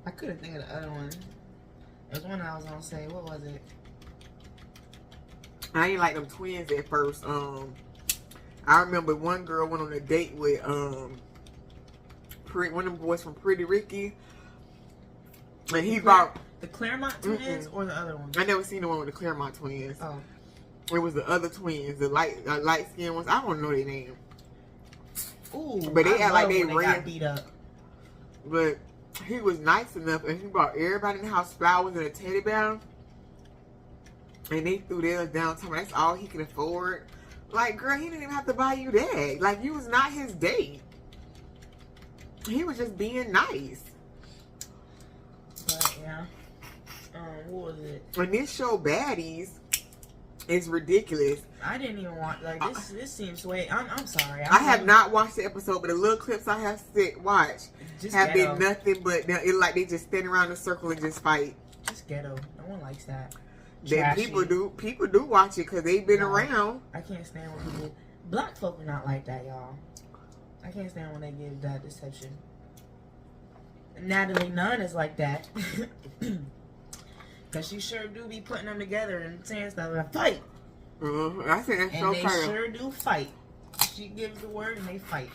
I couldn't think of the other one. There's one I was gonna say. What was it? I ain't like them twins at first. I remember one girl went on a date with one of them boys from Pretty Ricky, and he brought the Claremont twins or the other one. I never seen the one with the Claremont twins. Oh, it was the other twins, the light skinned ones. I don't know their name. Ooh, but they act like they got beat up. But he was nice enough, and he brought everybody in the house flowers and a teddy bear. And they threw theirs downtown. That's all he can afford. Like, girl, he didn't even have to buy you that. Like, you was not his date. He was just being nice. But yeah, what was it? And this show, Baddies, is ridiculous. I didn't even want this. This seems way. I'm sorry. I have not watched the episode, but the little clips I have watched have been nothing but it like they just stand around in a circle and just fight. Just ghetto. No one likes that. That people do watch it because they've been around. I can't stand when people. Black folk are not like that, y'all. I can't stand when they give that deception. Natalie Nunn is like that. Because she sure do be putting them together and saying stuff like, fight. I think that's so funny. And they sure do fight. She gives the word and they fight.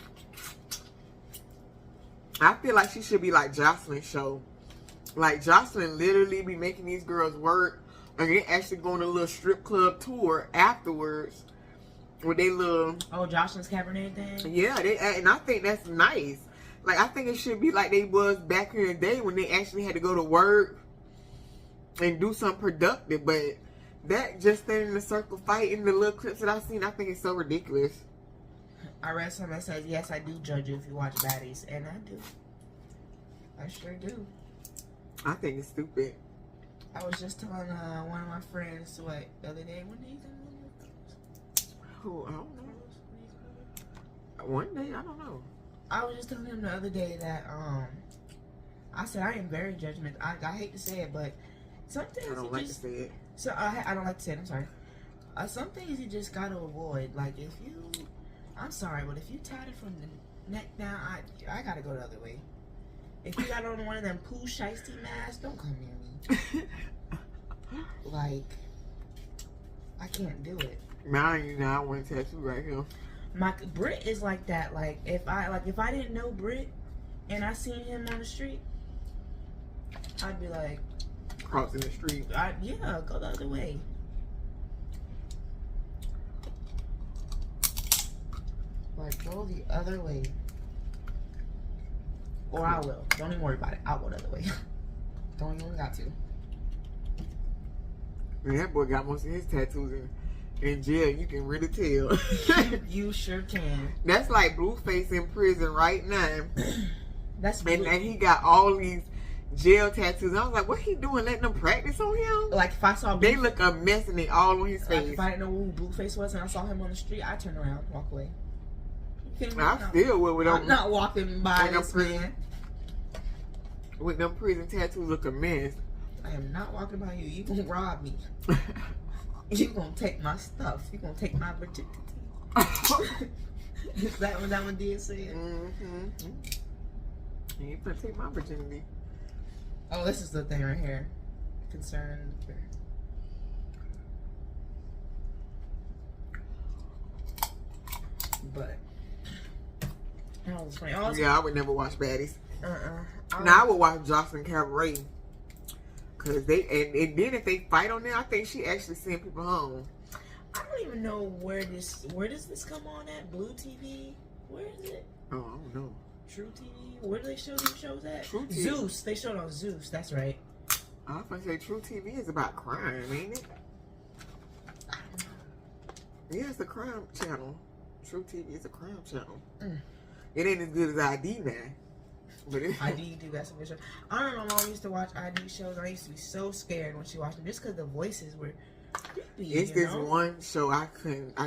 I feel like she should be like Jocelyn's show. Like, Jocelyn literally be making these girls work. And they actually go on a little strip club tour afterwards. With they little... Oh, Jocelyn's Cabernet thing? Yeah, and I think that's nice. Like, I think it should be like they was back in the day when they actually had to go to work and do something productive. But that just standing in a circle fighting, the little clips that I've seen, I think it's so ridiculous. I read something that says, yes, I do judge you if you watch Baddies. And I do. I sure do. I think it's stupid. I was just telling one of my friends the other day. When do you think who? I don't know. One day, I don't know. I was just telling him the other day that I said I am very judgmental. I hate to say it, but some things I don't like to say it. So I don't like to say it. I'm sorry. Some things you just gotta avoid. Like if you, I'm sorry, but if you tied it from the neck down, I gotta go the other way. If you got on one of them poo shiesty masks, don't come near me. Like, I can't do it. Mine, I want a tattoo right here. My Brit is like that. Like if I didn't know Brit and I seen him on the street, I'd be like crossing the street. Yeah, go the other way. Like go the other way. Or I will. Don't even worry about it. I'll go the other way. Don't even got to. Man, that boy got most of his tattoos in jail. You can really tell. You sure can. That's like Blueface in prison right now. That's and he got all these jail tattoos. I was like, what he doing? Letting them practice on him? Like if I saw they look a mess and they all on his face. Like if I didn't know who Blueface was and I saw him on the street, I'd turn around, walk away. I still would with them. I'm not walking by this man. With them prison tattoos look a mess. I am not walking by you. You gonna rob me. You gonna take my stuff. You gonna take my virginity. Is that what that one did say? Mm-hmm. You gonna take my virginity. Oh, this is the thing right here. Concern. But that was funny. Yeah, I would never watch Baddies. Now I would watch Jocelyn Cabaret. Cause they and then if they fight on there, I think she actually send people home. I don't even know where does this come on at? Blue TV? Where is it? Oh, I don't know. True TV? Where do they show these shows at? True TV. Zeus. They showed on Zeus. That's right. I was gonna say True TV is about crime, ain't it? I don't know. Yeah, it's a crime channel. True TV is a crime channel. It ain't as good as ID now. But ID do got some good shows. I remember my mom used to watch ID shows. I used to be so scared when she watched them just because the voices were creepy. It's this one show I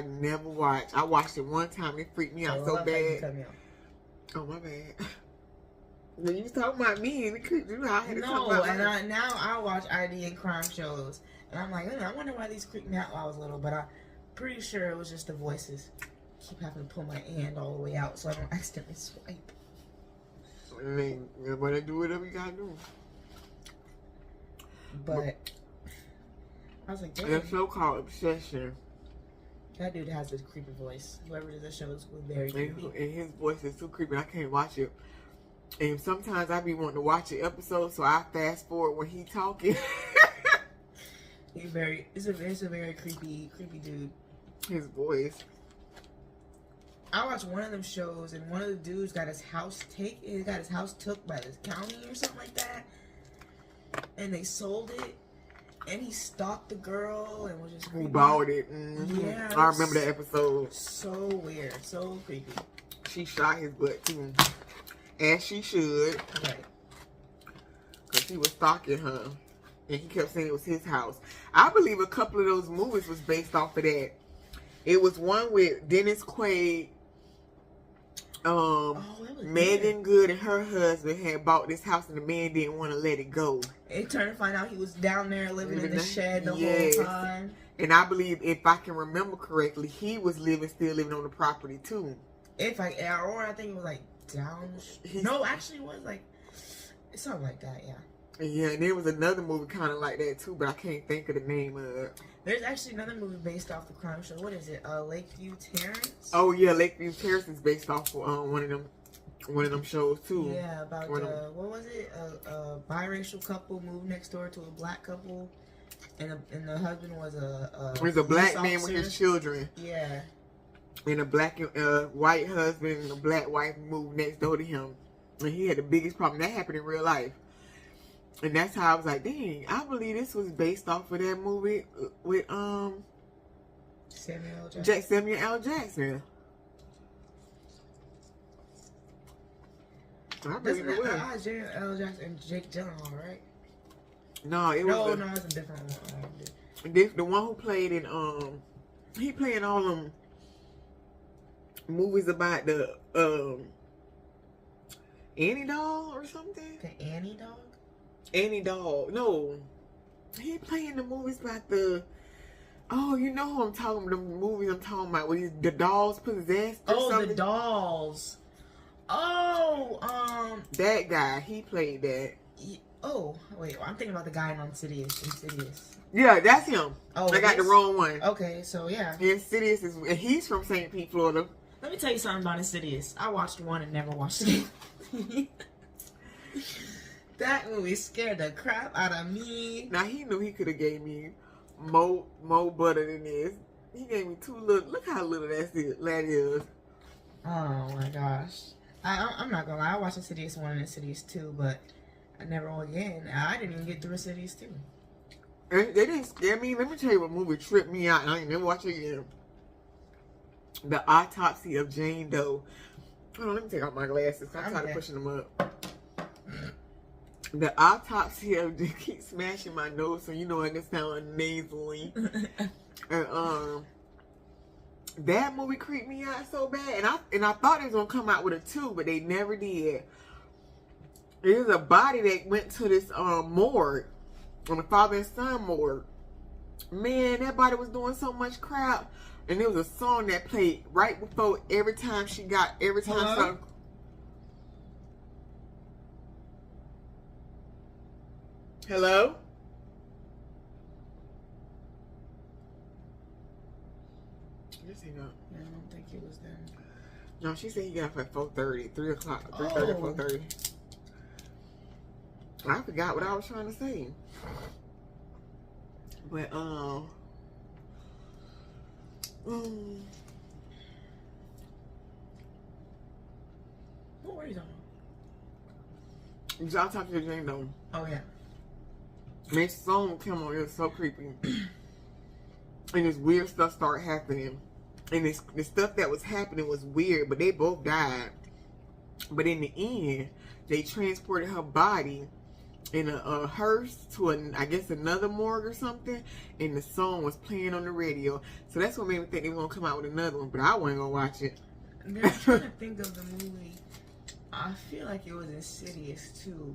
never watched. I watched it one time. It freaked me out so bad. Oh, my bad. When you was talking about me and it creeped you out, I had to talk about now I watch ID and crime shows. And I'm like, I wonder why these creeped me out while I was little. But I'm pretty sure it was just the voices. I keep having to pull my hand all the way out so I don't accidentally swipe. I mean, everybody do whatever you gotta do. But I was like, There's a show called Obsession. that dude has this creepy voice. Whoever did the show was very creepy. And his voice is too creepy. I can't watch it. And sometimes I be wanting to watch the episode, so I fast forward when he talking. It's a very creepy dude. His voice. I watched one of them shows, and one of the dudes got his house took by the county or something like that, and they sold it, and he stalked the girl and was just Who bought it? Yeah, I remember that episode. So weird, so creepy. She shot his butt too, as she should, Right? because he was stalking her, and he kept saying it was his house. I believe a couple of those movies was based off of that. It was one with Dennis Quaid. Megan Good and her husband had bought this house, and the man didn't want to let it go. It turned to find out he was down there living in the shed the whole time. And I believe, if I can remember correctly, he was still living on the property too. I think it was like down. No, actually, it was like something like that. Yeah. Yeah, and there was another movie kind of like that too, but I can't think of the name of it. There's actually another movie based off the crime show. What is it? Lakeview Terrace. Oh yeah, Lakeview Terrace is based off of one of them shows too. Yeah, about what was it? A biracial couple moved next door to a black couple, and the husband was a black man officer. with his children. Yeah. And a black white husband and a black wife moved next door to him, and he had the biggest problem. That happened in real life. And that's how I was like, dang, I believe this was based off of that movie with Samuel L. Jackson. I believe it was. Samuel L. Jackson and Jake Gyllenhaal, right? No, it was. was No, it's a different one. The one who played in he played in all them movies about the Annie doll or something. The Annie dog. Annie doll. No, he playing the movies about the. Oh, you know who I'm talking about? The movies I'm talking about where the dolls possessed. Or something. The dolls. Oh, that guy. He played that. Oh, wait. I'm thinking about the guy in Insidious. Yeah, that's him. Oh, I got the wrong one. Okay, so yeah. Insidious is. He's from St. Pete, Florida. Let me tell you something about Insidious. I watched one and never watched it again. That movie scared the crap out of me. Now he knew he could have gave me more butter than this. He gave me too little. Look how little that is. Oh my gosh. I'm not gonna lie. I watched Insidious 1 and Insidious 2, but I never again. I didn't even get through Insidious 2. They didn't scare me. Let me tell you what movie tripped me out, and I ain't never watch it again. The Autopsy of Jane Doe. Hold on, let me take off my glasses. I'm tired of pushing them up. The Autopsy of keep smashing my nose, so you know I can sound nasally. And that movie creeped me out so bad, and I thought they was gonna come out with a 2, but they never did. There's a body that went to this morgue, on the father and son morgue. Man, that body was doing so much crap, and there was a song that played right before every time something. Hello? Just hang up. I don't think it was them. No, she said he got up at 4:30, 3 o'clock, 3:30, 4:30. I forgot what I was trying to say. But, what were you talking about? Y'all talking to Jane Doe. Oh, yeah. This song came on, it was so creepy. And this weird stuff started happening. And the stuff that was happening was weird, but they both died. But in the end, they transported her body in a hearse to, I guess, another morgue or something. And the song was playing on the radio. So that's what made me think they were going to come out with another one. But I wasn't going to watch it. I'm trying to think of the movie. I feel like it was Insidious too.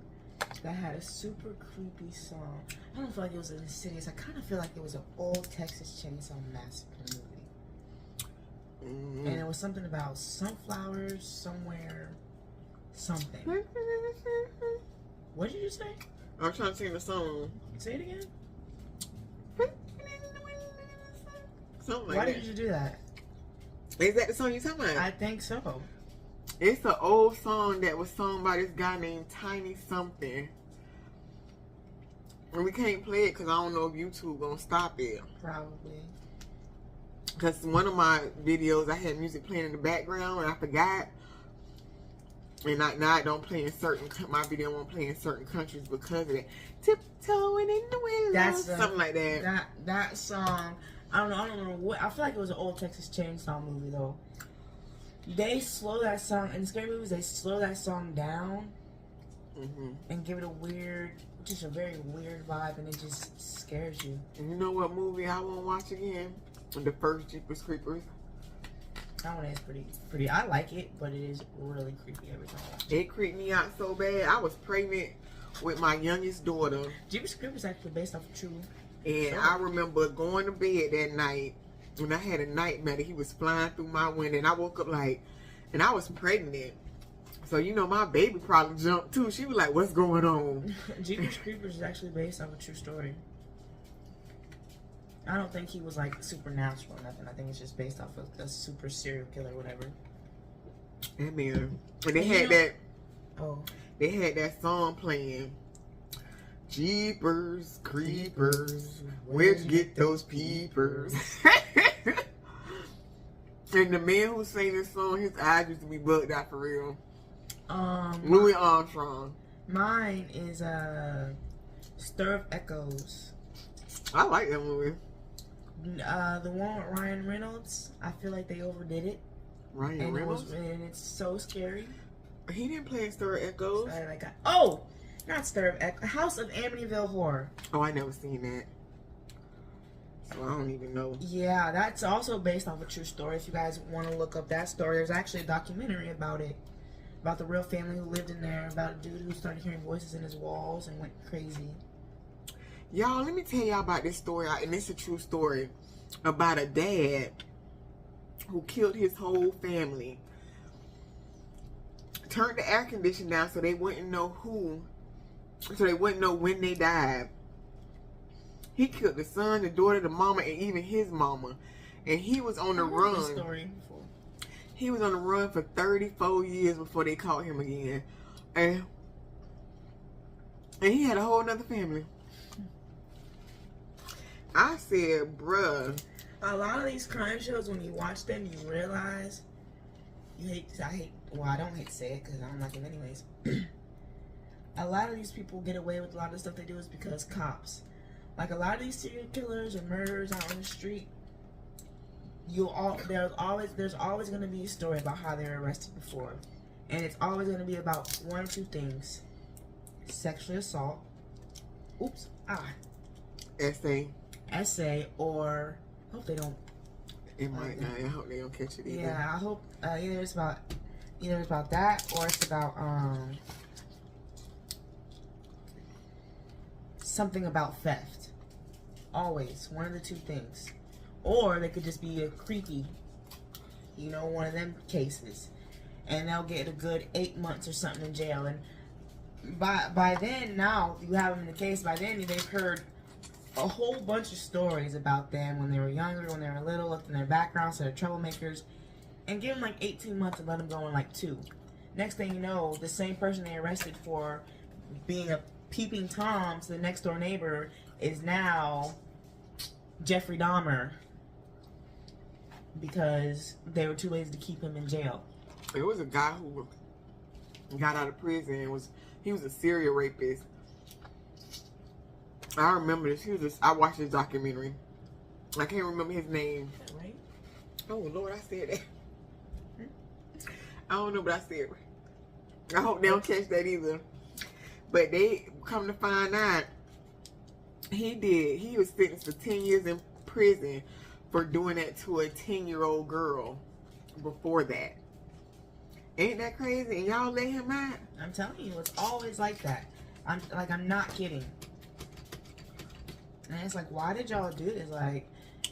That had a super creepy song. I don't feel like it was Insidious. I kind of feel like it was an old Texas Chainsaw Massacre movie. And it was something about sunflowers somewhere. Something. What did you say? I'm trying to sing the song. Say it again. Something like Why that. did you do that? Is that the song you talking about? I think so. It's an old song that was sung by this guy named Tiny Something. And we can't play it because I don't know if YouTube gonna stop it. Probably. Because one of my videos, I had music playing in the background and I forgot. And now I don't play in my video won't play in certain countries because of it. Tiptoeing in the wind. That's something like that. That song. I don't know what. I feel like it was an old Texas Chainsaw movie though. They slow that song in scary movies. They slow that song down and give it just a very weird vibe, and it just scares you. And you know what movie I won't watch again? The first Jeepers Creepers. That one is pretty. I like it, but it is really creepy every time I watch it. It creeped me out so bad. I was pregnant with my youngest daughter. Jeepers Creepers is actually based off of true. And I remember going to bed that night when I had a nightmare that he was flying through my window, and I woke up and I was pregnant. So, you know, my baby probably jumped too. She was like, what's going on? Jeepers Creepers is actually based off a true story. I don't think he was like supernatural or nothing. I think it's just based off of a super serial killer or whatever. And man, and they had that. Oh. They had that song playing. Jeepers Creepers, where'd you get those peepers? And the man who sang this song, his eyes used to be bugged out for real. Louis Armstrong. Mine is Stir of Echoes. I like that movie. The one with Ryan Reynolds. I feel like they overdid it. Ryan Reynolds? And it's so scary. He didn't play in Stir of Echoes. Not Stir of Echoes. House of Amityville Horror. Oh, I never seen that. So I don't even know. Yeah, that's also based off a true story. If you guys want to look up that story, there's actually a documentary about it. About the real family who lived in there. About a dude who started hearing voices in his walls and went crazy. Y'all, let me tell y'all about this story. And it's a true story. About a dad who killed his whole family. Turned the air conditioner down so they wouldn't know when they died. He killed the son, the daughter, the mama, and even his mama. And he was on the run. This story before. He was on the run for 34 years before they caught him again. And he had a whole nother family. I said, bruh. A lot of these crime shows, when you watch them, you realize I don't hate to say it because I don't like them anyways. A lot of these people get away with a lot of the stuff they do is because cops. Like a lot of these serial killers or murderers out on the street, there's always going to be a story about how they were arrested before. And it's always going to be about one or two things. Sexual assault. Essay, or I hope they don't. It might not. I hope they don't catch it either. Yeah, I hope either it's about that or it's about something about theft. Always one of the two things, or they could just be a creepy, one of them cases, and they'll get a good 8 months or something in jail. And by then, now you have them in the case. By then, they've heard a whole bunch of stories about them when they were younger, when they were little, looked in their backgrounds, so they're troublemakers, and give them like 18 months and let them go in like 2. Next thing you know, the same person they arrested for being a peeping Tom to the next door neighbor is now Jeffrey Dahmer because they were too lazy to keep him in jail. There was a guy who got out of prison and he was a serial rapist. I remember this. I watched this documentary. I can't remember his name. Is that right? Oh Lord, I said that. I don't know, but I said it. I hope they don't catch that either. But they come to find out he was sentenced to 10 years in prison for doing that to a 10-year-old girl before that. Ain't that crazy? And y'all let him out? I'm telling you, it's always like that. I'm not kidding. And it's like, why did y'all do this? Like,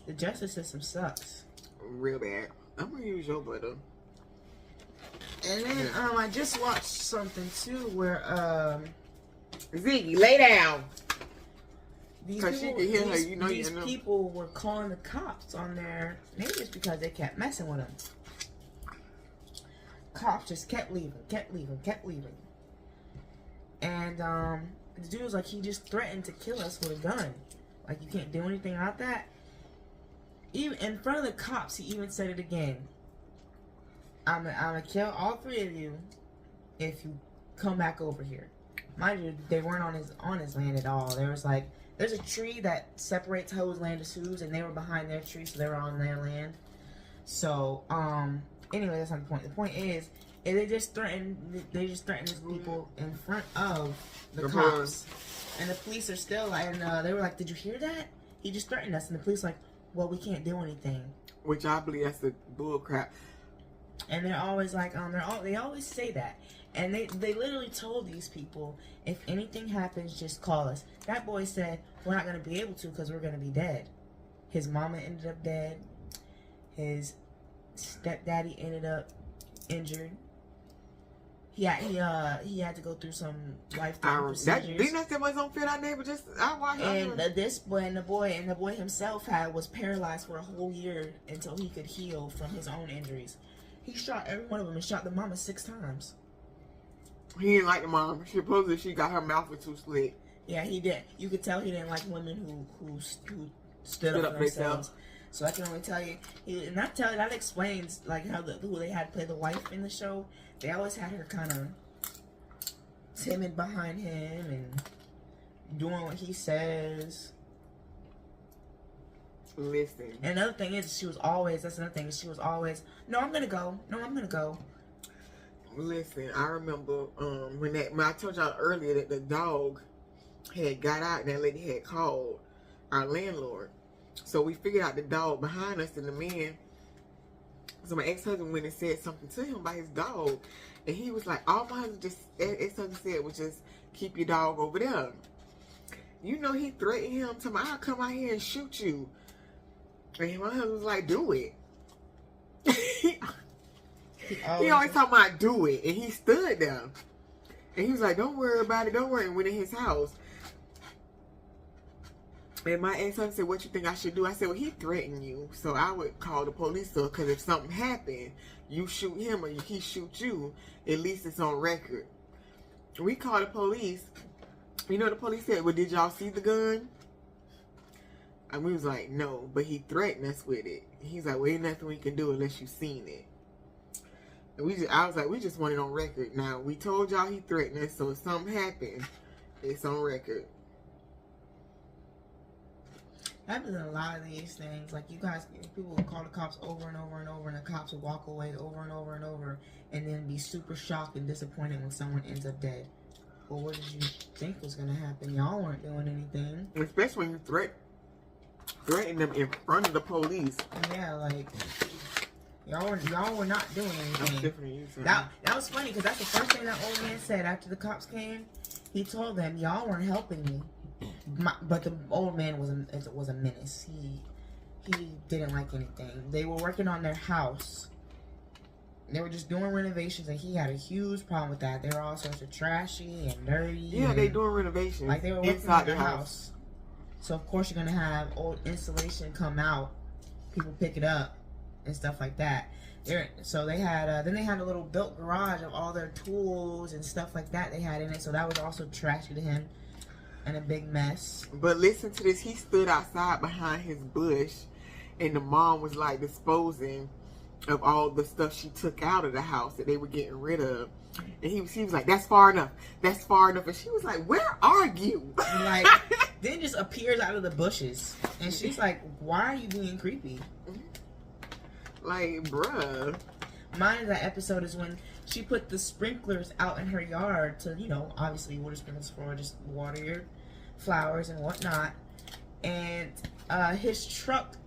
the justice system sucks. Real bad. I'm gonna use your butter. And then I just watched something too where Ziggy, lay down. These Cause people, she can hear her, these, you know, these you know. people were calling the cops on their neighbors because they kept messing with them. Cops just kept leaving. And the dude was like, he just threatened to kill us with a gun. Like, you can't do anything about that. Even in front of the cops, he even said it again. I'm gonna kill all three of you if you come back over here. Mind you, they weren't on his land at all. There was like, there's a tree that separates whose land is whose, and they were behind their tree, so they were on their land. So, anyway, that's not the point. The point is they just threatened these people in front of the cops. And the police are still like, and they were like, did you hear that? He just threatened us. And the police like, well, we can't do anything. Which I believe that's the bull crap. And they're always like, they always say that. And they literally told these people, if anything happens, just call us. That boy said, we're not going to be able to because we're going to be dead. His mama ended up dead. His stepdaddy ended up injured. He had to go through some lifetime procedures. Didn't I say my don't fit our neighbor? I watched. And this boy and the boy himself was paralyzed for a whole year until he could heal from his own injuries. He shot every one of them and shot the mama 6 times. He didn't like the mom. Supposedly she got her mouth too slick. Yeah, he did. You could tell he didn't like women who stood up for themselves. So I can only tell you, that explains like how who they had play the wife in the show. They always had her kind of timid behind him and doing what he says. Listen. And another thing is, that's another thing, she was always, no, I'm gonna go. Listen, I remember when I told y'all earlier that the dog had got out and that lady had called our landlord. So we figured out the dog behind us and the man. So my ex-husband went and said something to him about his dog. And he was like, all my ex-husband said was just keep your dog over there. You know, he threatened him to me, I'll come out here and shoot you. And my husband was like, do it. He always talking about do it. And he stood there. And he was like, don't worry about it, don't worry. And went in his house. And my ex-husband said, what you think I should do? I said, well, he threatened you. So I would call the police because if something happened, you shoot him or he shoot you, at least it's on record. We called the police. You know what the police said? Well, did y'all see the gun? And we was like, no. But he threatened us with it. He's like, well, ain't nothing we can do unless you seen it. And I was like, we just want it on record. Now, we told y'all he threatened us, so if something happened, it's on record. Happens in a lot of these things. Like, people will call the cops over and over and over, and the cops will walk away over and over and over, and then be super shocked and disappointed when someone ends up dead. Well, what did you think was going to happen? Y'all weren't doing anything. Especially when you threaten them in front of the police. Yeah, like, y'all were not doing anything. That was funny, because that's the first thing that old man said after the cops came. He told them, y'all weren't helping me. But the old man was a menace. He didn't like anything. They were working on their house. They were just doing renovations, and he had a huge problem with that. They were all sorts of trashy and dirty. Yeah, they doing renovations. Like, they were working on their house. So of course you're gonna have old insulation come out, people pick it up, and stuff like that. So they had then they had a little built garage of all their tools and stuff like that they had in it. So that was also trashy to him. And a big mess. But listen to this. He stood outside behind his bush, and the mom was like disposing of all the stuff she took out of the house that they were getting rid of. And he was like, that's far enough. That's far enough. And she was like, where are you? Like, then just appears out of the bushes. And she's like, why are you being creepy? Like, bruh. Mine of that episode is when she put the sprinklers out in her yard to, obviously water sprinklers for just water your flowers and whatnot. And his truck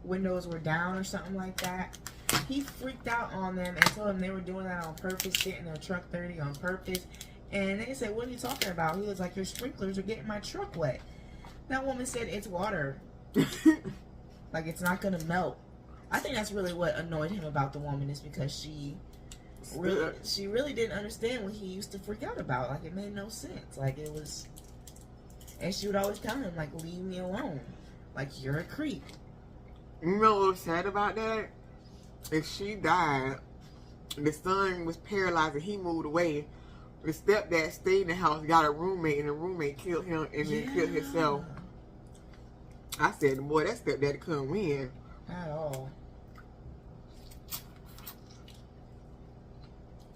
windows were down or something like that. He freaked out on them and told them they were doing that on purpose, getting their truck dirty on purpose. And they said, what are you talking about? He was like, your sprinklers are getting my truck wet. That woman said, it's water. Like, it's not going to melt. I think that's really what annoyed him about the woman, is because she really, she really didn't understand what he used to freak out about. Like, it made no sense. Like, it was, and she would always tell him, like, leave me alone. Like, you're a creep. You know what was sad about that? If she died, the son was paralyzed and he moved away. The stepdad stayed in the house, got a roommate, and the roommate killed him and then killed himself. I said, boy, that stepdad couldn't win. At all.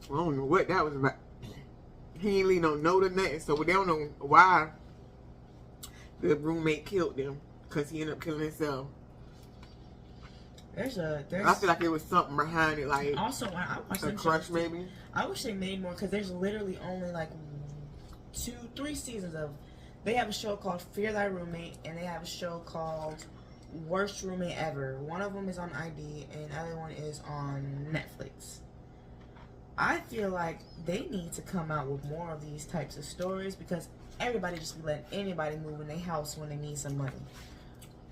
I don't know what that was about. He ain't leave no note or nothing, so they don't know why the roommate killed them. Because he ended up killing himself. There's I feel like there was something behind it, like also when I watched a crush maybe. I wish they made more, because there's literally only like 2-3 seasons of. They have a show called Fear Thy Roommate, and they have a show called Worst Roommate Ever. One of them is on ID, and the other one is on Netflix. I feel like they need to come out with more of these types of stories, because everybody just be letting anybody move in their house when they need some money.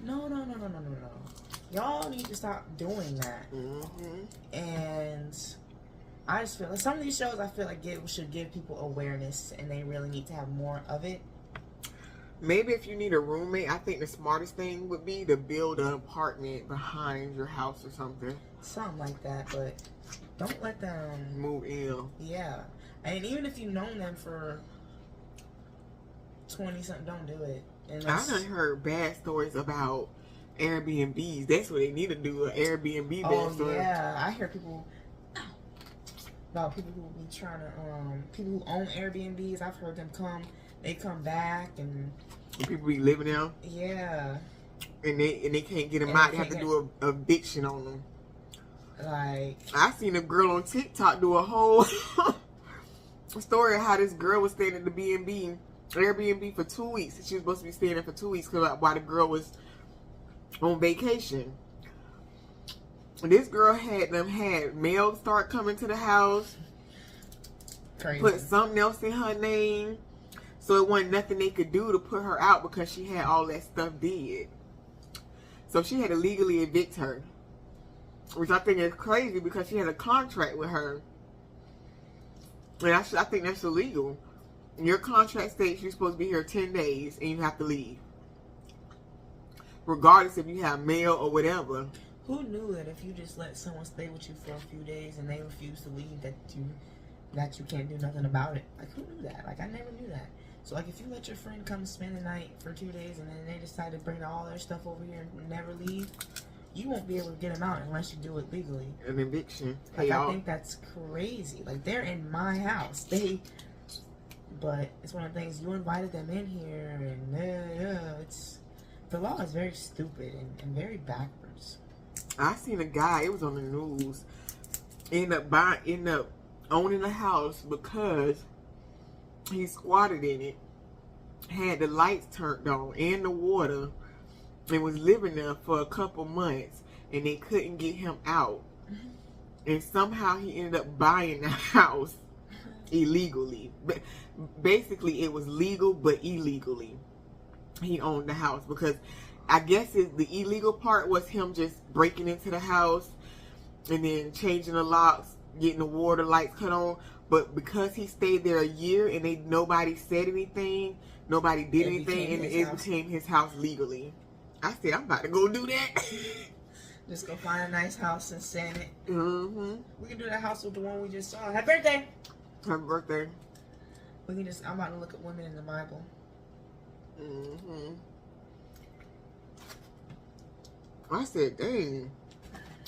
No. Y'all need to stop doing that. Mm-hmm. And I just feel like some of these shows, I feel like should give people awareness, and they really need to have more of it. Maybe if you need a roommate, I think the smartest thing would be to build an apartment behind your house or something. Something like that, but don't let them move in. Yeah. And even if you've known them for 20-something, don't do it. I done heard bad stories about Airbnbs. That's what they need to do, an Airbnb bed story. Yeah, I hear people about people who be trying to people who own Airbnbs. I've heard them come back and people be living there. Yeah. And they can't get them out. They have to do a eviction on them. Like, I seen a girl on TikTok do a whole story of how this girl was staying at the Airbnb for 2 weeks. She was supposed to be staying there for 2 weeks while the girl was on vacation. This girl had mail start coming to the house. Crazy. Put something else in her name. So it wasn't nothing they could do to put her out because she had all that stuff did. So she had to legally evict her. Which I think is crazy because she had a contract with her. And I think that's illegal. Your contract states you're supposed to be here 10 days and you have to leave. Regardless if you have mail or whatever. Who knew that if you just let someone stay with you for a few days and they refuse to leave, that you can't do nothing about it? Like, who knew that? Like, I never knew that. So, like, if you let your friend come spend the night for 2 days and then they decide to bring all their stuff over here and never leave, you won't be able to get them out unless you do it legally. An eviction. Like, I think that's crazy. Like, they're in my house. But it's one of the things, you invited them in here, and the law is very stupid and very backwards. I seen a guy, it was on the news, end up owning a house because he squatted in it, had the lights turned on and the water, and was living there for a couple months, and they couldn't get him out. Mm-hmm. And somehow he ended up buying the house illegally. But basically, it was legal, but illegally. He owned the house because I guess the illegal part was him just breaking into the house and then changing the locks, getting the water lights cut on. But because he stayed there a year and nobody said anything, nobody did anything, and it became his house legally. I said, I'm about to go do that. Just go find a nice house and sand it. Mm-hmm. We can do that house with the one we just saw. Happy birthday! Happy birthday. I'm about to look at women in the Bible. Mm-hmm. I said, dang,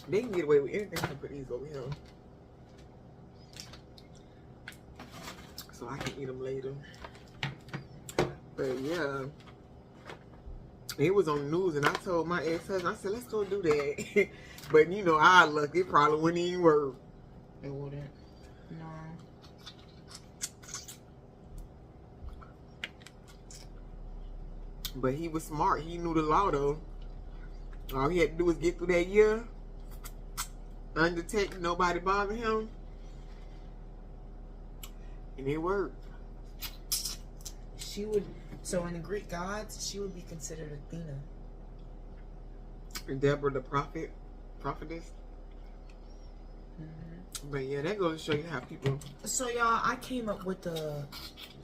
they can get away with anything to put these over here. So I can eat them later. But yeah, it was on the news and I told my ex-husband, I said, let's go do that. But you know, our luck, it probably wouldn't even work. It wouldn't. No. But he was smart. He knew the law though. All he had to do was get through that year, undetected, nobody bothered him, and it worked. So in the Greek gods, she would be considered Athena. And Deborah the prophetess. But yeah, that goes to show you how people. So y'all, I came up with a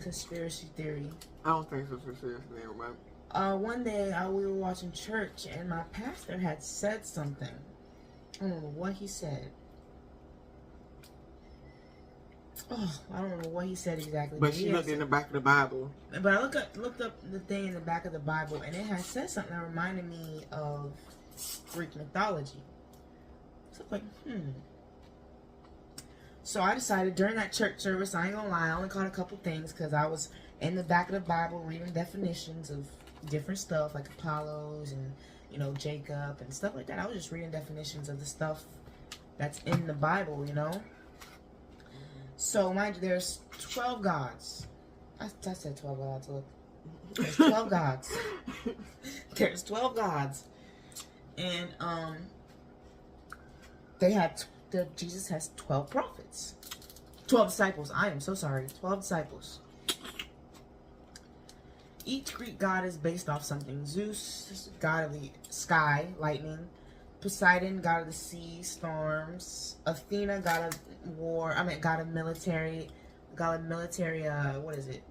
conspiracy theory. I don't think so. Seriously, right? One day we were watching church, and my pastor had said something. I don't know what he said. Oh, I don't know what he said exactly. But she looked in the back of the Bible. But I looked up the thing in the back of the Bible, and it had said something that reminded me of Greek mythology. So I'm like, So I decided during that church service, I ain't gonna lie, I only caught a couple things because I was in the back of the Bible reading definitions of different stuff like Apollos and, you know, Jacob and stuff like that. I was just reading definitions of the stuff that's in the Bible, you know. So mind you, there's 12 gods. I said 12 gods. Look, there's 12 gods. There's 12 gods, and Jesus has 12 prophets, 12 disciples. I am so sorry, 12 disciples. Each Greek god is based off something. Zeus, god of the sky, lightning. Poseidon, god of the sea, storms. Athena, god of war. God of military. What is it?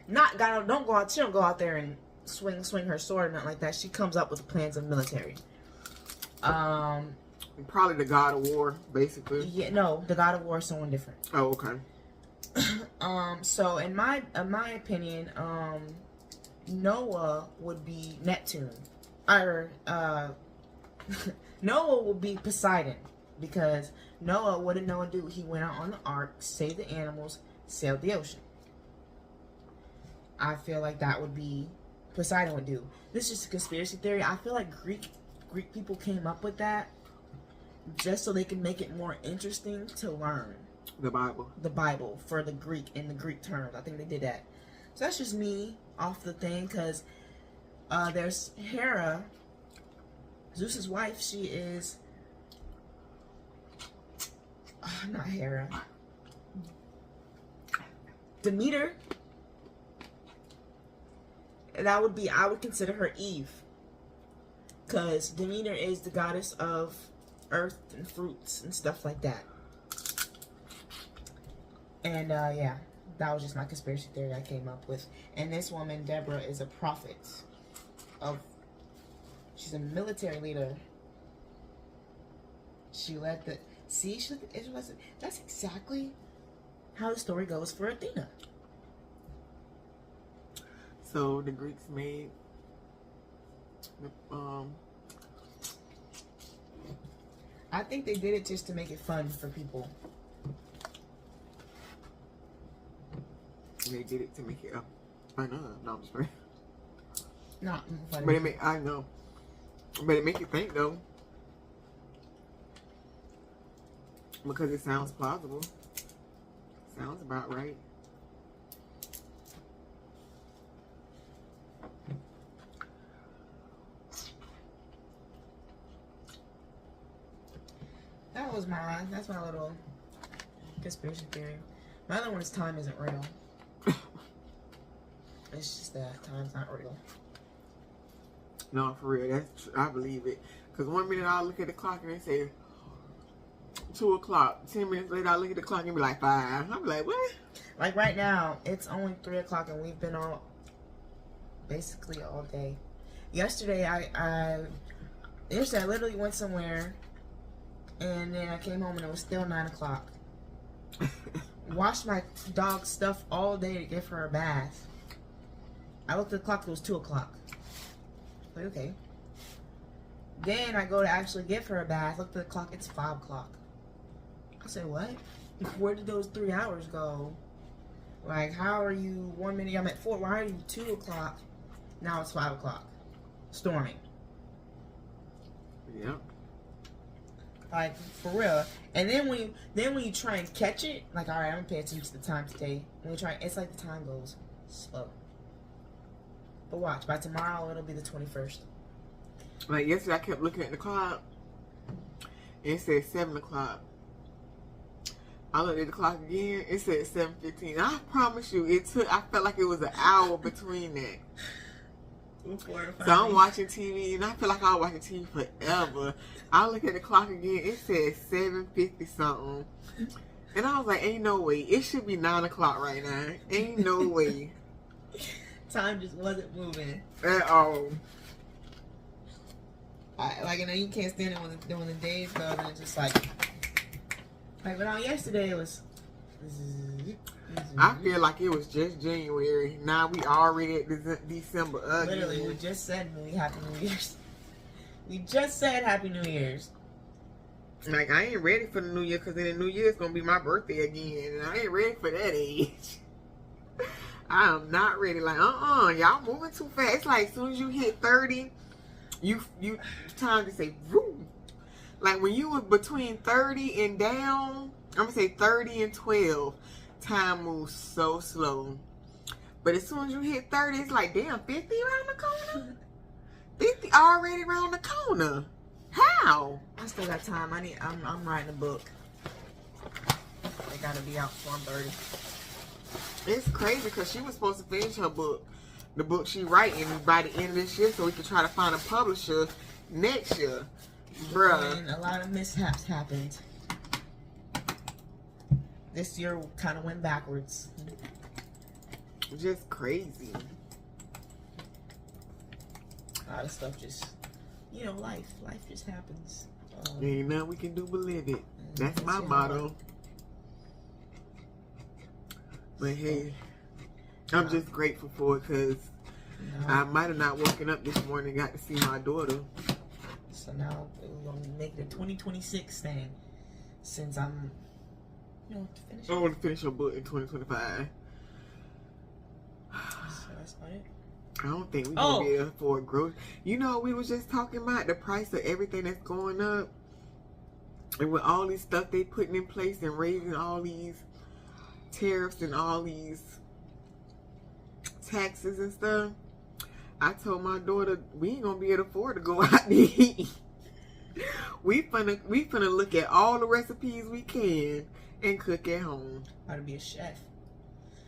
Not god. Don't go out. She don't go out there and swing her sword or nothing like that. She comes up with the plans of military. Probably the god of war, basically. Yeah, no, the god of war is someone different. Oh, okay. So in my opinion, Noah would be Neptune. Or Noah would be Poseidon, because Noah, what did Noah do? He went out on the ark, saved the animals, sailed the ocean. I feel like that would be Poseidon would do. This is just a conspiracy theory. I feel like Greek people came up with that just so they can make it more interesting to learn the Bible for the Greek in the Greek terms. I think they did that. So that's just me off the thing, because there's Hera, Zeus's wife. She is not Hera. Demeter. That would be, I would consider her Eve, because Demeter is the goddess of earth and fruits and stuff like that. And yeah, that was just my conspiracy theory I came up with. And this woman, Deborah, is a prophet she's a military leader. She led the Israelites. That's exactly how the story goes for Athena. So the Greeks made I think they did it just to make it fun for people. They did it to make it up. I know. No, I'm just playing. Not funny. But I know. But it make you think though, because it sounds plausible. Sounds about right. That's my little conspiracy theory. My other one is time isn't real. It's just that time's not real. No, for real. I believe it. Because 1 minute I look at the clock and they say 2 o'clock. 10 minutes later I look at the clock and be like 5. I'm like, what? Like right now, it's only 3 o'clock and we've been on basically all day. Yesterday I literally went somewhere and then I came home and it was still 9 o'clock. Washed my dog's stuff all day to give her a bath. I looked at the clock, it was 2 o'clock. Like, okay. Then I go to actually give her a bath, looked at the clock, it's 5 o'clock. I said, what? Where did those 3 hours go? Like, how are you 1 minute, I'm at 4, why are you 2 o'clock? Now it's 5 o'clock. Storming. Yep. Like, for real. And then when you try and catch it, like, all right, I'm gonna pay attention to the time today. When you try, it's like the time goes slow. But watch, by tomorrow it'll be the 21st. Like yesterday, I kept looking at the clock, and it said 7 o'clock. I looked at the clock again, it said 7:15. I promise you, I felt like it was an hour between that. So I'm watching TV, and I feel like I was watching TV forever. I look at the clock again, it says 7:50 something. And I was like, ain't no way. It should be 9 o'clock right now. Ain't no way. Time just wasn't moving. At all. You can't stand it when the days go, and it's just like but on yesterday it was. I feel like it was just January. Now we already at December again. Literally, we just said Happy New Year's. We just said Happy New Year's. Like, I ain't ready for the New Year, because then the New Year is going to be my birthday again. And I ain't ready for that age. I am not ready. Like, y'all moving too fast. It's like, as soon as you hit 30, you time to say, woo. Like, when you were between 30 and down, I'm going to say 30 and 12, time moves so slow. But as soon as you hit 30, it's like, damn, 50 around the corner? 50 already around the corner. How? I still got time. I'm writing a book. They gotta be out before I'm 30. It's crazy because she was supposed to finish her book, the book she writing, by the end of this year, so we could try to find a publisher next year. Bruh. And a lot of mishaps happened. This year kind of went backwards. Just crazy. A lot of stuff just, life just happens. Ain't nothing we can do but live it. That's my motto. But hey, I'm just grateful for it, because I might have not woken up this morning and got to see my daughter. So now we're going to make the 2026 thing, since I'm, to finish. I want to finish her book in 2025. So that's about it. I don't think we're going to be able to afford growth. We was just talking about the price of everything that's going up. And with all this stuff they putting in place and raising all these tariffs and all these taxes and stuff, I told my daughter, we ain't going to be able to afford to go out to eat. We finna look at all the recipes we can and cook at home. How to be a chef.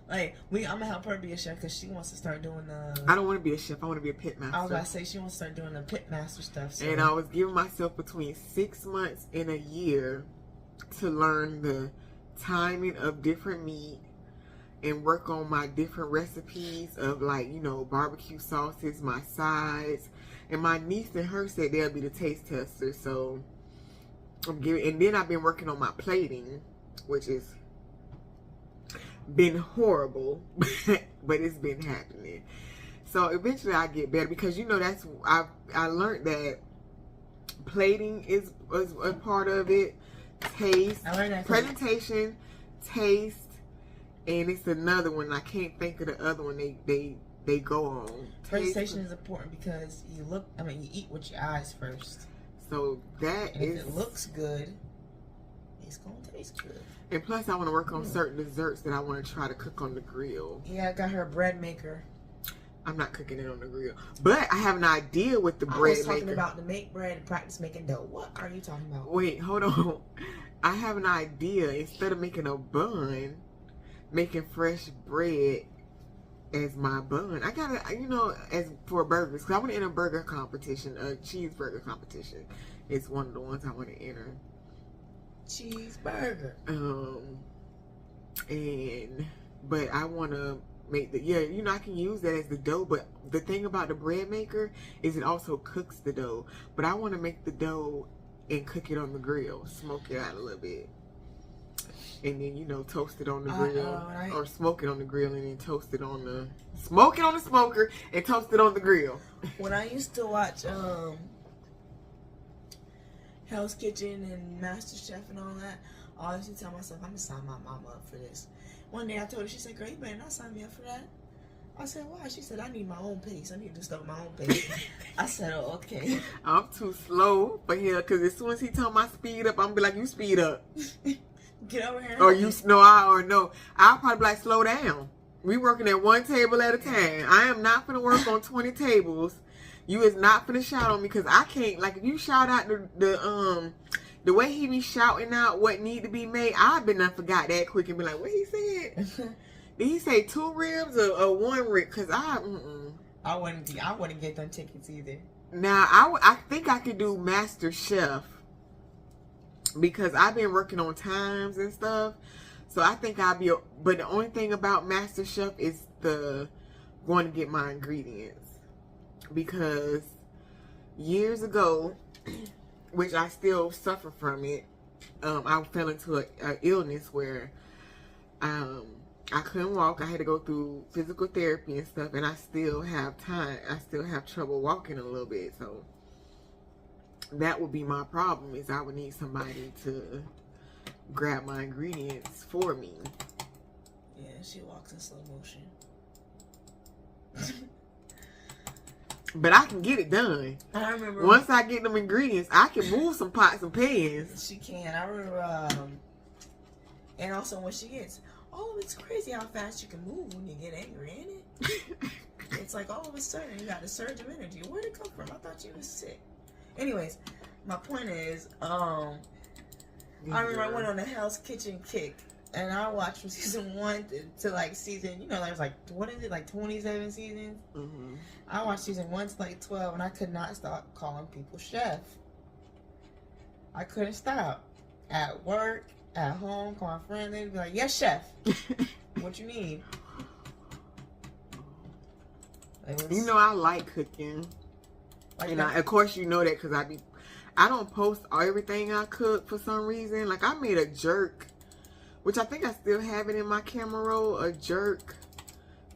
Like, I'm gonna help her be a chef because she wants to start doing the. I don't want to be a chef. I want to be a pit master. I was about to say she wants to start doing the pit master stuff. So. And I was giving myself between 6 months and a year to learn the timing of different meat and work on my different recipes of, like, barbecue sauces, my sides. And my niece and her said they'll be the taste testers. So I'm giving, and then I've been working on my plating, which is been horrible, but it's been happening. So eventually I get better, because that's I learned that plating is a part of it. Taste, I learned that presentation, taste, and it's another one. I can't think of the other one they go on. Presentation is important because you eat with your eyes first. So that and if it looks good, it's gonna taste good. And plus, I want to work on certain desserts that I want to try to cook on the grill. Yeah, I got her a bread maker. I'm not cooking it on the grill. But I have an idea with the bread maker. I was talking about to make bread and practice making dough. What are you talking about? Wait, hold on. I have an idea. Instead of making a bun, making fresh bread as my bun. I gotta, as for burgers. Because I want to enter a burger competition, a cheeseburger competition. It's one of the ones I want to enter. Cheeseburger. But I want to make I can use that as the dough, but the thing about the bread maker is it also cooks the dough. But I want to make the dough and cook it on the grill, smoke it out a little bit, and then toast it on the grill, or smoke it on the grill and then toast it on the smoker and toast it on the grill. When I used to watch Hell's Kitchen and Master Chef and all that, I always used to tell myself, I'm gonna sign my mama up for this. One day I told her, she said, girl, you better not sign me up for that. I said, why? She said, I need my own pace. I need to do stuff at my own pace. I said, oh, okay. I'm too slow for him, because as soon as he tell my speed up, I'm gonna be like, you speed up. Get over here. Or I'll probably be like, slow down. We working at one table at a time. I am not gonna work on 20 tables. You is not finna shout on me, because I can't, like, if you shout out the way he be shouting out what need to be made, I've been done forgot that quick and be like, what he said? Did he say 2 ribs or 1 rib? Because I wouldn't get them tickets either. Now, I think I could do Master Chef because I've been working on times and stuff. So I think I'll be, but the only thing about Master Chef is going to get my ingredients. Because years ago, which I still suffer from it, I fell into an illness where I couldn't walk. I had to go through physical therapy and stuff, and I still have trouble walking a little bit. So that would be my problem, is I would need somebody to grab my ingredients for me. Yeah, she walks in slow motion. But I can get it done. I remember once I get them ingredients, I can move some pots and pans. She can. I remember, and also when she gets, it's crazy how fast you can move when you get angry, ain't it? It's like all of a sudden you got a surge of energy. Where'd it come from? I thought you was sick. Anyways, my point is, I remember I went on a Hell's Kitchen kick, and I watched from season 1 to like season, there's like, what is it, like 27 seasons? Mm-hmm. I watched season 1 to like 12, and I could not stop calling people chef. I couldn't stop. At work, at home, call my friend, they'd be like, yes, chef. What you need? I like cooking. Like, and of course you know that because I don't post everything I cook for some reason. Like I made a jerk, which I think I still have it in my camera roll. A jerk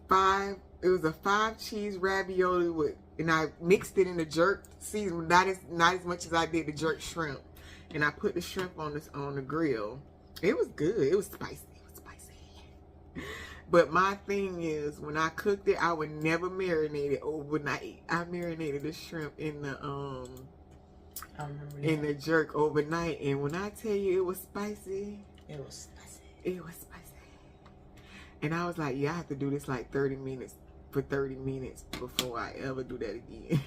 5. It was a 5 cheese ravioli and I mixed it in the jerk season, not as much as I did the jerk shrimp. And I put the shrimp on the grill. It was good. It was spicy. But my thing is, when I cooked it, I would never marinate it overnight. I marinated the shrimp in the jerk overnight, and when I tell you it was spicy, it was spicy. And I was like, yeah, I have to do this like 30 minutes before I ever do that again.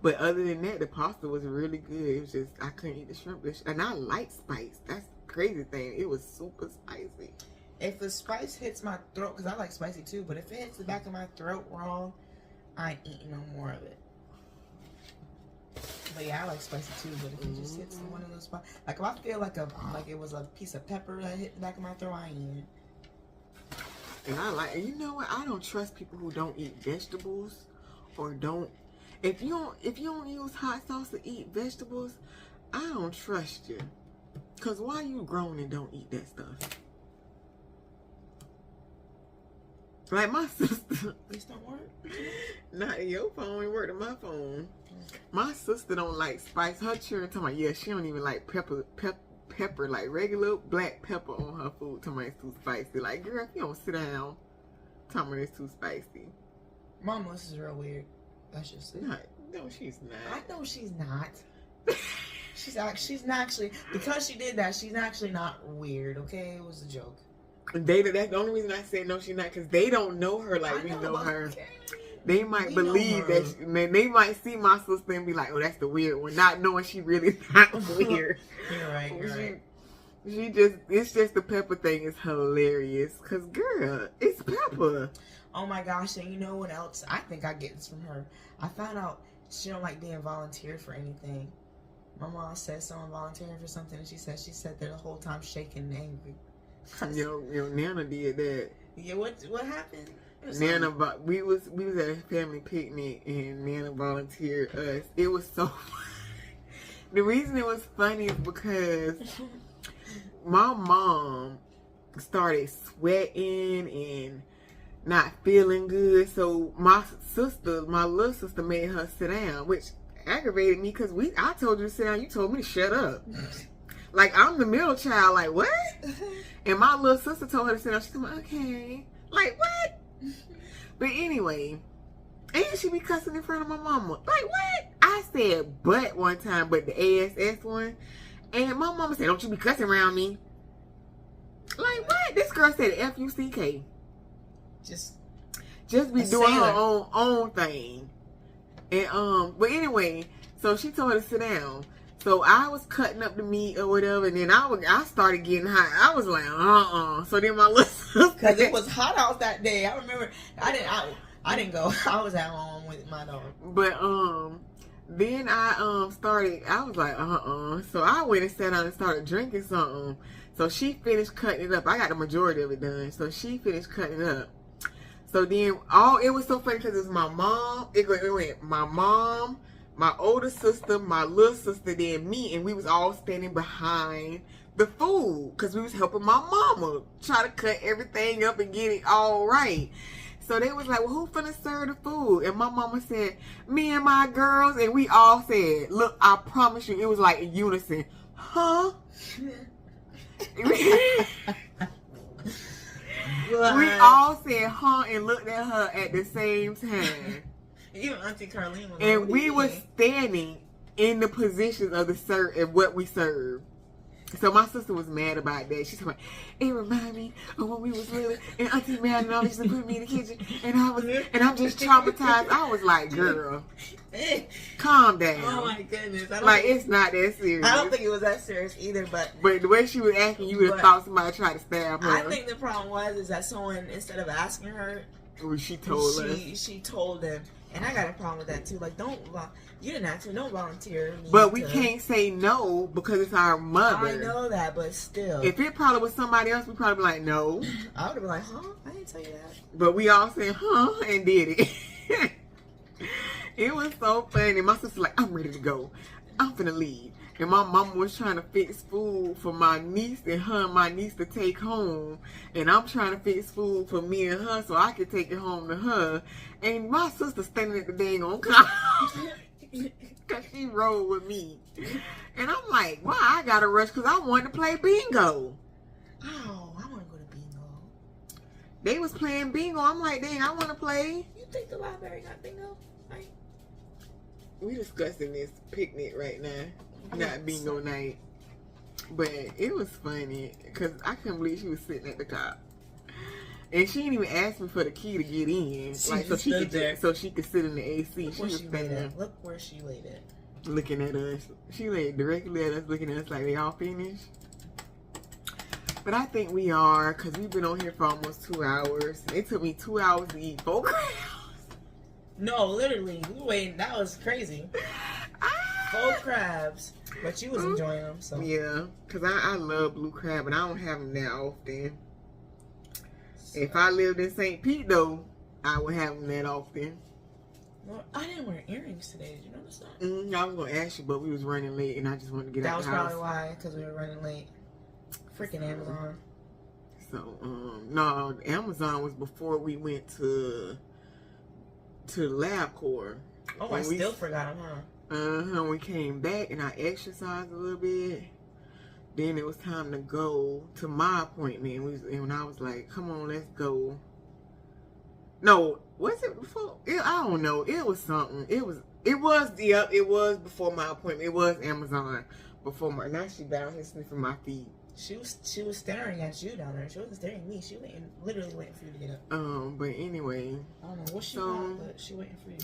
But other than that, the pasta was really good. It was just, I couldn't eat the shrimp. And I like spice. That's the crazy thing. It was super spicy. If the spice hits my throat, because I like spicy too, but if it hits the back of my throat wrong, I ain't eating no more of it. But yeah, I like spicy too, but if it just hits one of those spots, like if I feel like it was a piece of pepper that hit the back of my throat, I ain't eating it. And you know what? I don't trust people who don't eat vegetables or don't. If you don't use hot sauce to eat vegetables, I don't trust you. Cause why you grown and don't eat that stuff? Like my sister. This don't work? Not your phone. It worked on my phone. My sister don't like spice. Her children talking about, yeah, she don't even like pepper, like regular black pepper on her food. Talking about it's too spicy. Like, girl, if you don't sit down, talking about it's too spicy. Mama, this is real weird. That's just it. No, she's not. I know she's not. She's not actually, because she did that, she's actually not weird, okay? It was a joke. That's the only reason I said no, she's not, because they don't know her like we know her. Okay. They might believe that they might see my sister and be like, oh, that's the weird one, not knowing she really not weird. You're right. It's just the pepper thing is hilarious, because girl, it's pepper. Oh my gosh, and you know what else? I think I get this from her. I found out she don't like being volunteered for anything. My mom said someone volunteering for something, and she said there the whole time shaking and angry. Your Nana did that. Yeah, what happened? Nana, we was at a family picnic, and Nana volunteered us. It was so funny. The reason it was funny is because my mom started sweating and not feeling good, so my little sister made her sit down, which aggravated me because I told you to sit down, you told me to shut up. Like, I'm the middle child, like, what? And my little sister told her to sit down. She told me, okay. Like, what? But anyway, and she be cussing in front of my mama. Like, what? I said but one time, but the ASS one. And my mama said, don't you be cussing around me. Like, what? This girl said F-U-C-K. Just be doing her own thing. And but anyway, so she told her to sit down. So I was cutting up the meat or whatever, and then I started getting hot. I was like, So then my little Because it was hot out that day. I remember I didn't go. I was at home with my dog. But then I started. I was like So I went and sat down and started drinking something. So she finished cutting it up. I got the majority of it done. So she finished cutting it up. So then it was so funny because it was my mom. It went my mom, my older sister, my little sister, then me, and we was all standing behind the food because we was helping my mama try to cut everything up and get it all right. So they was like, well, who finna serve the food? And my mama said, me and my girls. And we all said, look, I promise you, it was like in unison. Huh? We all said, huh, and looked at her at the same time. Even Auntie Carlene was and we were standing in the positions of the serve and what we served. So my sister was mad about that. She's like, it reminded me of when we was little and Auntie Mad and all used to put me in the kitchen and I'm just traumatized. I was like, girl, calm down. Oh my goodness. It's not that serious. I don't think it was that serious either, but the way she was acting, you would have thought somebody tried to stab her. I think the problem is that someone, instead of asking her, she told us. She told them. And I got a problem with that too. Like, you didn't have to, don't volunteer. But we can't say no because it's our mother. I know that, but still. If it probably was somebody else, we'd probably be like, no. I would have been like, huh? I didn't tell you that. But we all said, huh, and did it. It was so funny. My sister's like, I'm ready to go. I'm finna leave. And my mama was trying to fix food for my niece and her and my niece to take home. And I'm trying to fix food for me and her so I could take it home to her. And my sister standing at the dang on car. Because she rolled with me. And I'm like, why I gotta rush? Because I wanted to play bingo. Oh, I want to go to bingo. They was playing bingo. I'm like, dang, I want to play. You think the library got bingo? Right? We discussing this picnic right now. Not bingo night. But it was funny because I couldn't believe she was sitting at the top. And she didn't even ask me for the key to get in. So she could sit in the AC. She was standing. Look where she laid it. Looking at us. She laid directly at us, looking at us like they all finished. But I think we are, because we've been on here for almost 2 hours. It took me 2 hours to eat 4 crabs. No, literally. Wait, that was crazy. 4 crabs. But you was enjoying them, so. Yeah, because I love blue crab, and I don't have them that often. If I lived in St. Pete, though, I would have them that often. Well, I didn't wear earrings today. Did you notice that? I was going to ask you, but we was running late, and I just wanted to get out the house. That was probably why, because we were running late. Freaking Amazon. So, no, Amazon was before we went to LabCorp. Oh, I still forgot them, huh? We came back, and I exercised a little bit. Then it was time to go to my appointment. And I was like, come on, let's go. No, was it before? I don't know. It was something. It was before my appointment. It was Amazon before my. Now she down here sniffing my feet. She was staring at you down there. She wasn't staring at me. She literally waiting for you to get up. But anyway. I don't know what she got, but she waiting for you.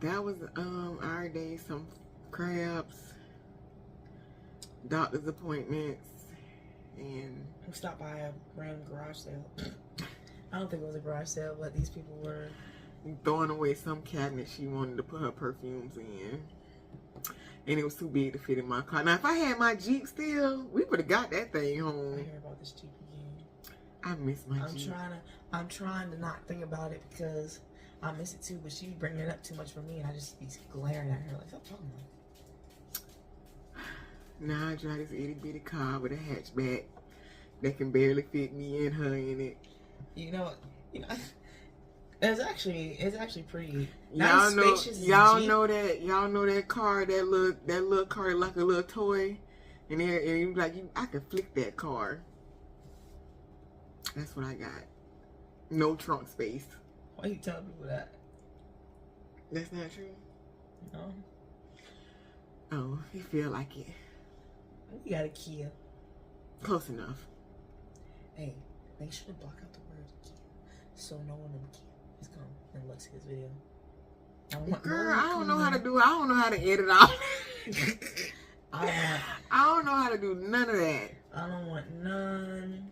That was our day. Some crabs, doctor's appointments, and we stopped by a random garage sale. I don't think it was a garage sale, but these people were throwing away some cabinet she wanted to put her perfumes in. And it was too big to fit in my car. Now, if I had my Jeep still, we would have got that thing home. I hear about this Jeep again. I miss my Jeep. I'm trying to not think about it because I miss it too, but she bringing it up too much for me, and I just be glaring at her like, stop talking about it. Now I drive this itty bitty car with a hatchback that can barely fit me and her in it. You know. It's actually pretty y'all nice, know, spacious. Y'all know that car, that little car like a little toy, and you like I can flick that car. That's what I got. No trunk space. Why you telling people that? That's not true. No. Oh, you feel like it. You got a Kia. Close enough. Hey, make sure to block out the word Kia, so no one in the Kia is come and looks at this video. Girl, I don't know how to do it. I don't know how to edit out. I don't know how to do none of that. I don't want none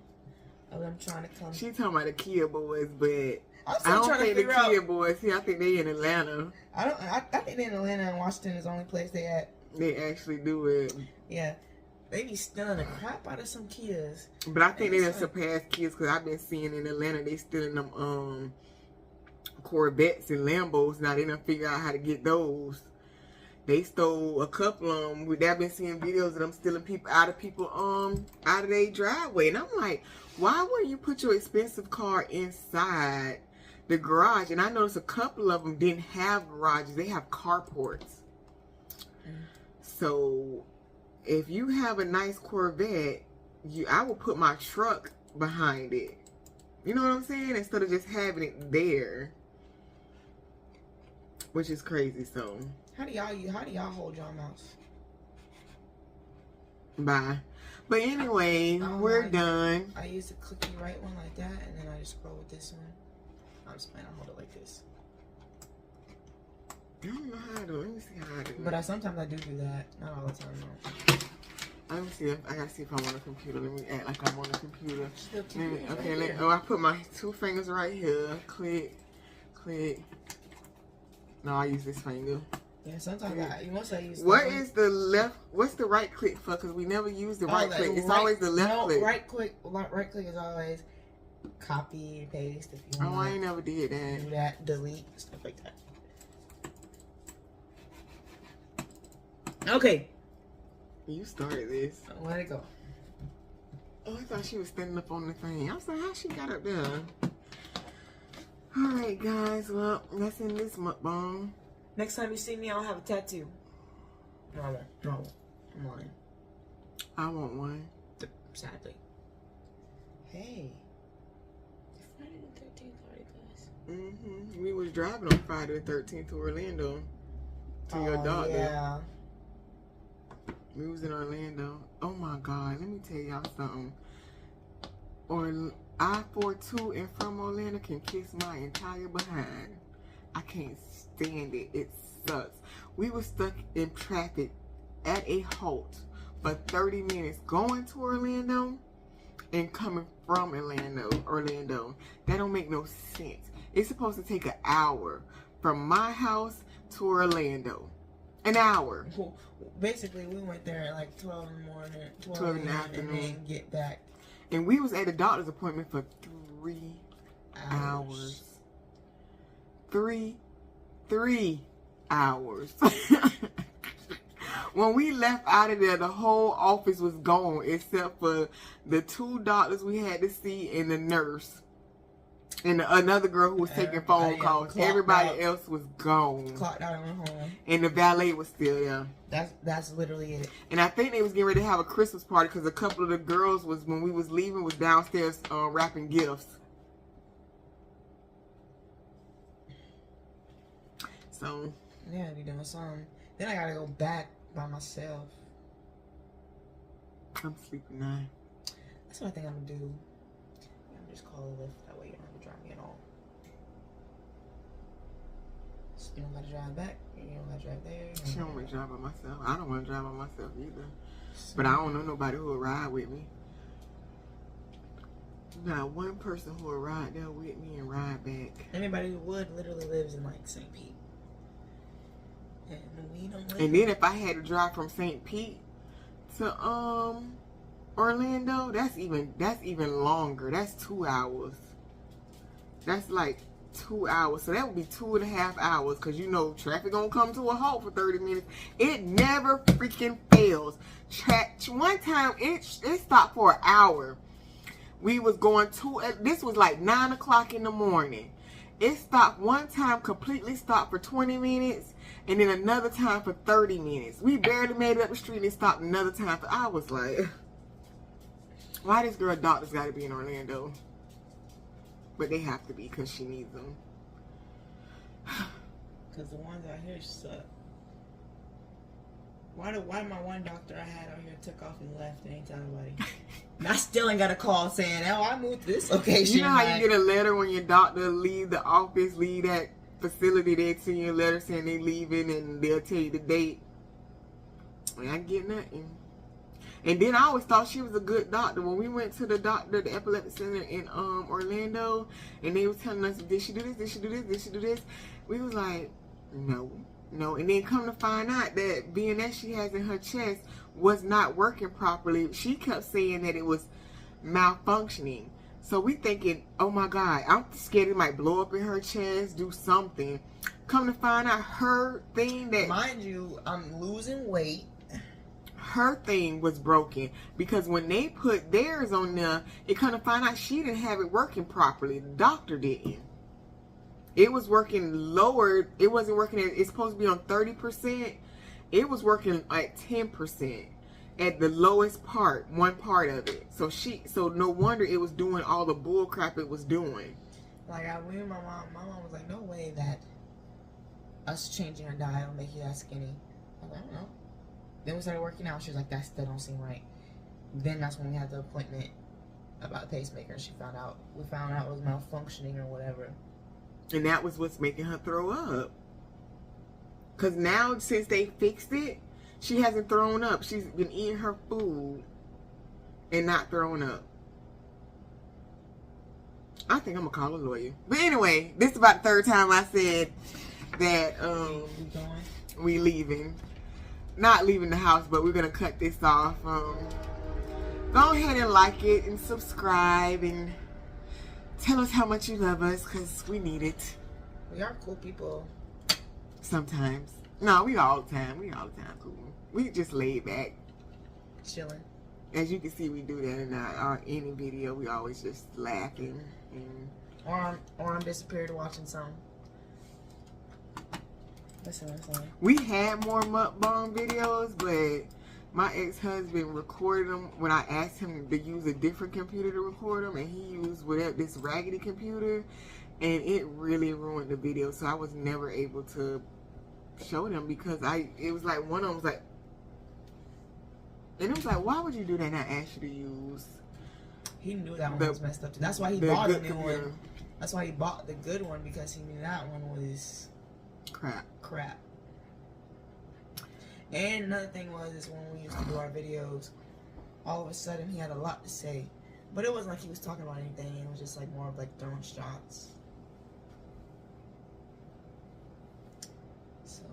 of them trying to come. She talking about the Kia boys, but I'm I still don't trying to think the figure out. Kia boys here. I think they in Atlanta. I think they're in Atlanta and Washington is the only place they at. They actually do it. Yeah. They be stealing the crap out of some Kias. But I think they done surpassed Kias because I've been seeing in Atlanta they stealing them Corvettes and Lambos. Now they done figure out how to get those. They stole a couple of them. I've been seeing videos of them stealing people out of their driveway. And I'm like, why wouldn't you put your expensive car inside the garage? And I noticed a couple of them didn't have garages. They have carports. So if you have a nice Corvette, I will put my truck behind it. You know what I'm saying? Instead of just having it there. Which is crazy, so. How do y'all hold y'all mouse? Bye. But anyway, we're done. I use the clicky right one like that, and then I just scroll with this one. I'm just playing. I hold it like this. I don't know how to do it. Let me see how I do it. But sometimes I do that. Not all the time, though. Let me see. I gotta see if I'm on a computer. Let me act like I'm on a computer. Okay, I put my 2 fingers right here. Click. No, I use this finger. Yeah, sometimes I use. What is the left? What's the right click for? Because we never use the right click. It's always the left click. Right click is always copy and paste. If you I ain't never did that. Do that, delete, stuff like that. Okay. You started this. Let it go. Oh, I thought she was standing up on the thing. I was like, how she got up there? Alright, guys. Well, let's end this mukbang. Next time you see me, I'll have a tattoo. No, I won't. No, I'm lying. I want one. Sadly. Hey. Friday the 13th party, guys. We was driving on Friday the 13th to Orlando. To your doctor. Yeah. We was in Orlando. Oh my God, let me tell y'all something. I-42 and from Orlando can kiss my entire behind. I can't stand it. It sucks. We were stuck in traffic at a halt for 30 minutes going to Orlando and coming from Orlando. That don't make no sense. It's supposed to take an hour from my house to Orlando. An hour. Well, basically, we went there at like 12 in the morning, 12 in the afternoon, and then get back. And we was at a doctor's appointment for 3 hours. 3 hours. When we left out of there, the whole office was gone except for the 2 doctors we had to see and the nurse. And another girl who was taking phone calls. Everybody else was gone. Clocked out and went home. And the valet was still there. That's literally it. And I think they was getting ready to have a Christmas party because a couple of the girls was, when we was leaving, was downstairs wrapping gifts. So. Yeah, I be doing something. Then I gotta go back by myself. I'm sleeping now. That's what I think I'm gonna do. I'm just call a Lyft. That way you don't have to drive me at all. So you don't gotta drive back. You don't gotta drive there. She don't want to drive by myself. I don't want to drive by myself either. But I don't know nobody who will ride with me. Not one person who will ride there with me and ride back. Anybody who would literally lives in like St. Pete. And we don't live. And then if I had to drive from St. Pete to Orlando, that's even longer. That's 2 hours. That's like 2 hours. So that would be 2.5 hours. Cause you know traffic gonna come to a halt for 30 minutes. It never freaking fails. One time it stopped for an hour. We was going this was like 9 o'clock in the morning. It stopped one time, completely stopped for 20 minutes, and then another time for 30 minutes. We barely made it up the street and it stopped another time. I was like, why this girl doctor's got to be in Orlando? But they have to be because she needs them. Because the ones out here suck. Why my one doctor I had out here took off and left and ain't telling nobody? And I still ain't got a call saying, oh, I moved to this location. You know how you get a letter when your doctor leave the office, leave that facility, they send you a letter saying they leaving and they'll tell you the date. I ain't get nothing. And then I always thought she was a good doctor. When we went to the doctor, the epilepsy center in Orlando, and they was telling us, did she do this? Did she do this? Did she do this? We was like, no. And then come to find out that VNS she has in her chest was not working properly. She kept saying that it was malfunctioning. So we thinking, oh my God, I'm scared it might blow up in her chest, do something. Come to find out her thing that... Mind you, I'm losing weight. Her thing was broken because when they put theirs on there, it come to find out she didn't have it working properly. The doctor didn't. It was working lower. It wasn't working at, it's supposed to be on 30%. It was working at 10% at the lowest part, one part of it. So no wonder it was doing all the bull crap it was doing. Like I went with my mom was like, no way that us changing our diet will make you that skinny. I was like, I don't know. Then we started working out. She was like, that still don't seem right. Then that's when we had the appointment about the pacemaker. We found out it was malfunctioning or whatever. And that was what's making her throw up. Because now, since they fixed it, she hasn't thrown up. She's been eating her food and not throwing up. I think I'm going to call a lawyer. But anyway, this is about the third time I said that we leaving. Not leaving the house, but we're going to cut this off. Go ahead and like it and subscribe and tell us how much you love us, because we need it. We are cool people. Sometimes. No, we all the time. We all the time cool. We just laid back. Chilling. As you can see, we do that in our any video. We always just laughing. And or I'm disappeared watching some. Listen. We had more mukbang videos, but my ex-husband recorded them when I asked him to use a different computer to record them, and he used this raggedy computer, and it really ruined the video. So I was never able to show them because it was like one of them was like, and it was like, why would you do that? And I asked you to use. He knew that one was messed up too. That's why he bought a new one. That's why he bought the good one, because he knew that one was crap. And another thing is when we used to do our videos, all of a sudden he had a lot to say, but it wasn't like he was talking about anything. It was just like more of like throwing shots. So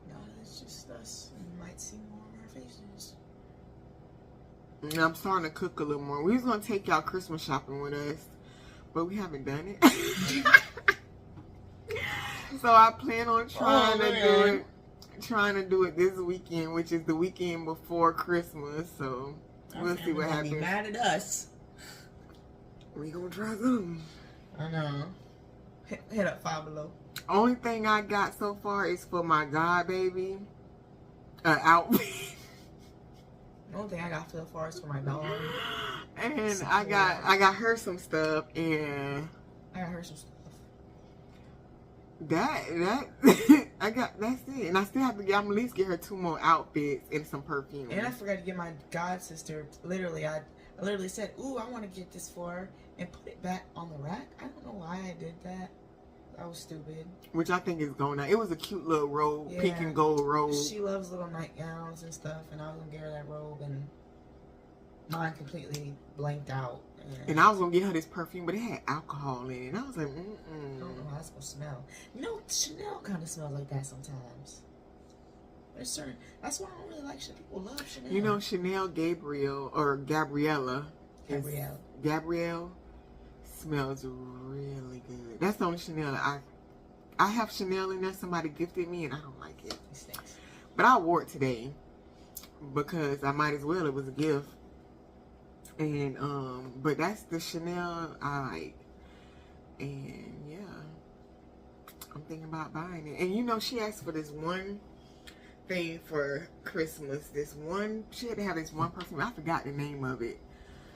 now it's just us. You might see more of our faces. And I'm starting to cook a little more. We was gonna take y'all Christmas shopping with us, but we haven't done it. So I plan on trying to do it this weekend, which is the weekend before Christmas. So we'll see what happens. Be mad at us. We gonna try something. I know. Hit up Five Below. Only thing I got so far is for my god baby outfit. The only thing I got so far is for my dog. And I got her some stuff, and I got her some stuff. That's it, and I still have to I'm at least get her 2 more outfits and some perfume. And I forgot to get my god sister. Literally, I literally said, "Ooh, I want to get this for her," and put it back on the rack. I don't know why I did that. That was stupid. Which I think is going on. It was a cute little robe, yeah. Pink and gold robe. She loves little nightgowns and stuff, and I was gonna get her that robe, and mine completely blanked out. And I was gonna get her this perfume, but it had alcohol in it. And I was like, I don't know how it's gonna smell. You know, Chanel kind of smells like that sometimes. There's certain. That's why I don't really like Chanel. People love Chanel. You know, Chanel Gabrielle smells really good. That's the only Chanel I have Chanel in there. Somebody gifted me, and I don't like it. It stinks. But I wore it today because I might as well. It was a gift. And but that's the Chanel I like. And yeah, I'm thinking about buying it. And you know, she asked for this one thing for Christmas. She had to have this one perfume. I forgot the name of it.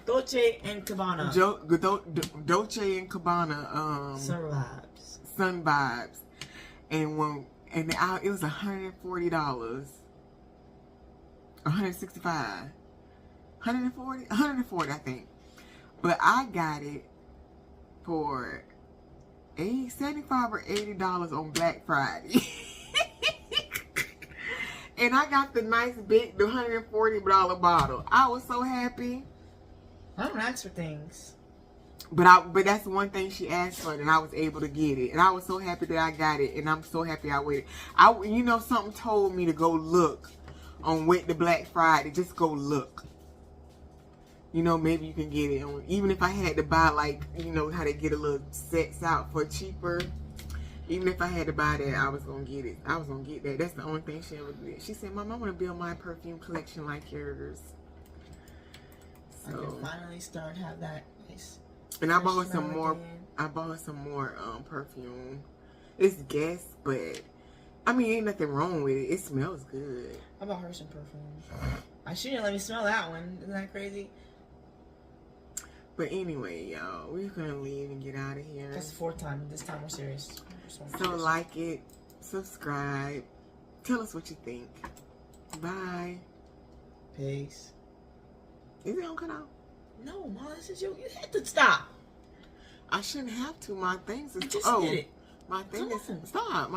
Dolce and Gabbana. Dolce and Gabbana. Sun Vibes. And it was $140. $165. 140 I think, but I got it for $75 or $80 on Black Friday. And I got the nice big, the $140 bottle. I was so happy. I don't ask for things. But that's one thing she asked for, and I was able to get it. And I was so happy that I got it, and I'm so happy I waited. You know, something told me to go look on with the Black Friday. Just go look. You know, maybe you can get it. Even if I had to buy, like, you know, how they get a little sets out for cheaper. Even if I had to buy that, I was going to get it. I was going to get that. That's the only thing she ever did. She said, Mom, I want to build my perfume collection like yours. So, I can finally start have that nice. And I bought her some more. I bought her some more perfume. It's Guess, but I mean, ain't nothing wrong with it. It smells good. I bought her some perfume. She didn't let me smell that one. Isn't that crazy? But anyway, y'all, we're gonna leave and get out of here. That's the fourth time. This time we're serious. So like it, subscribe, tell us what you think. Bye. Peace. Is it on cut out? No, Mom, this is you. You had to stop. I shouldn't have to. My things is You just did it. My thing is stop. My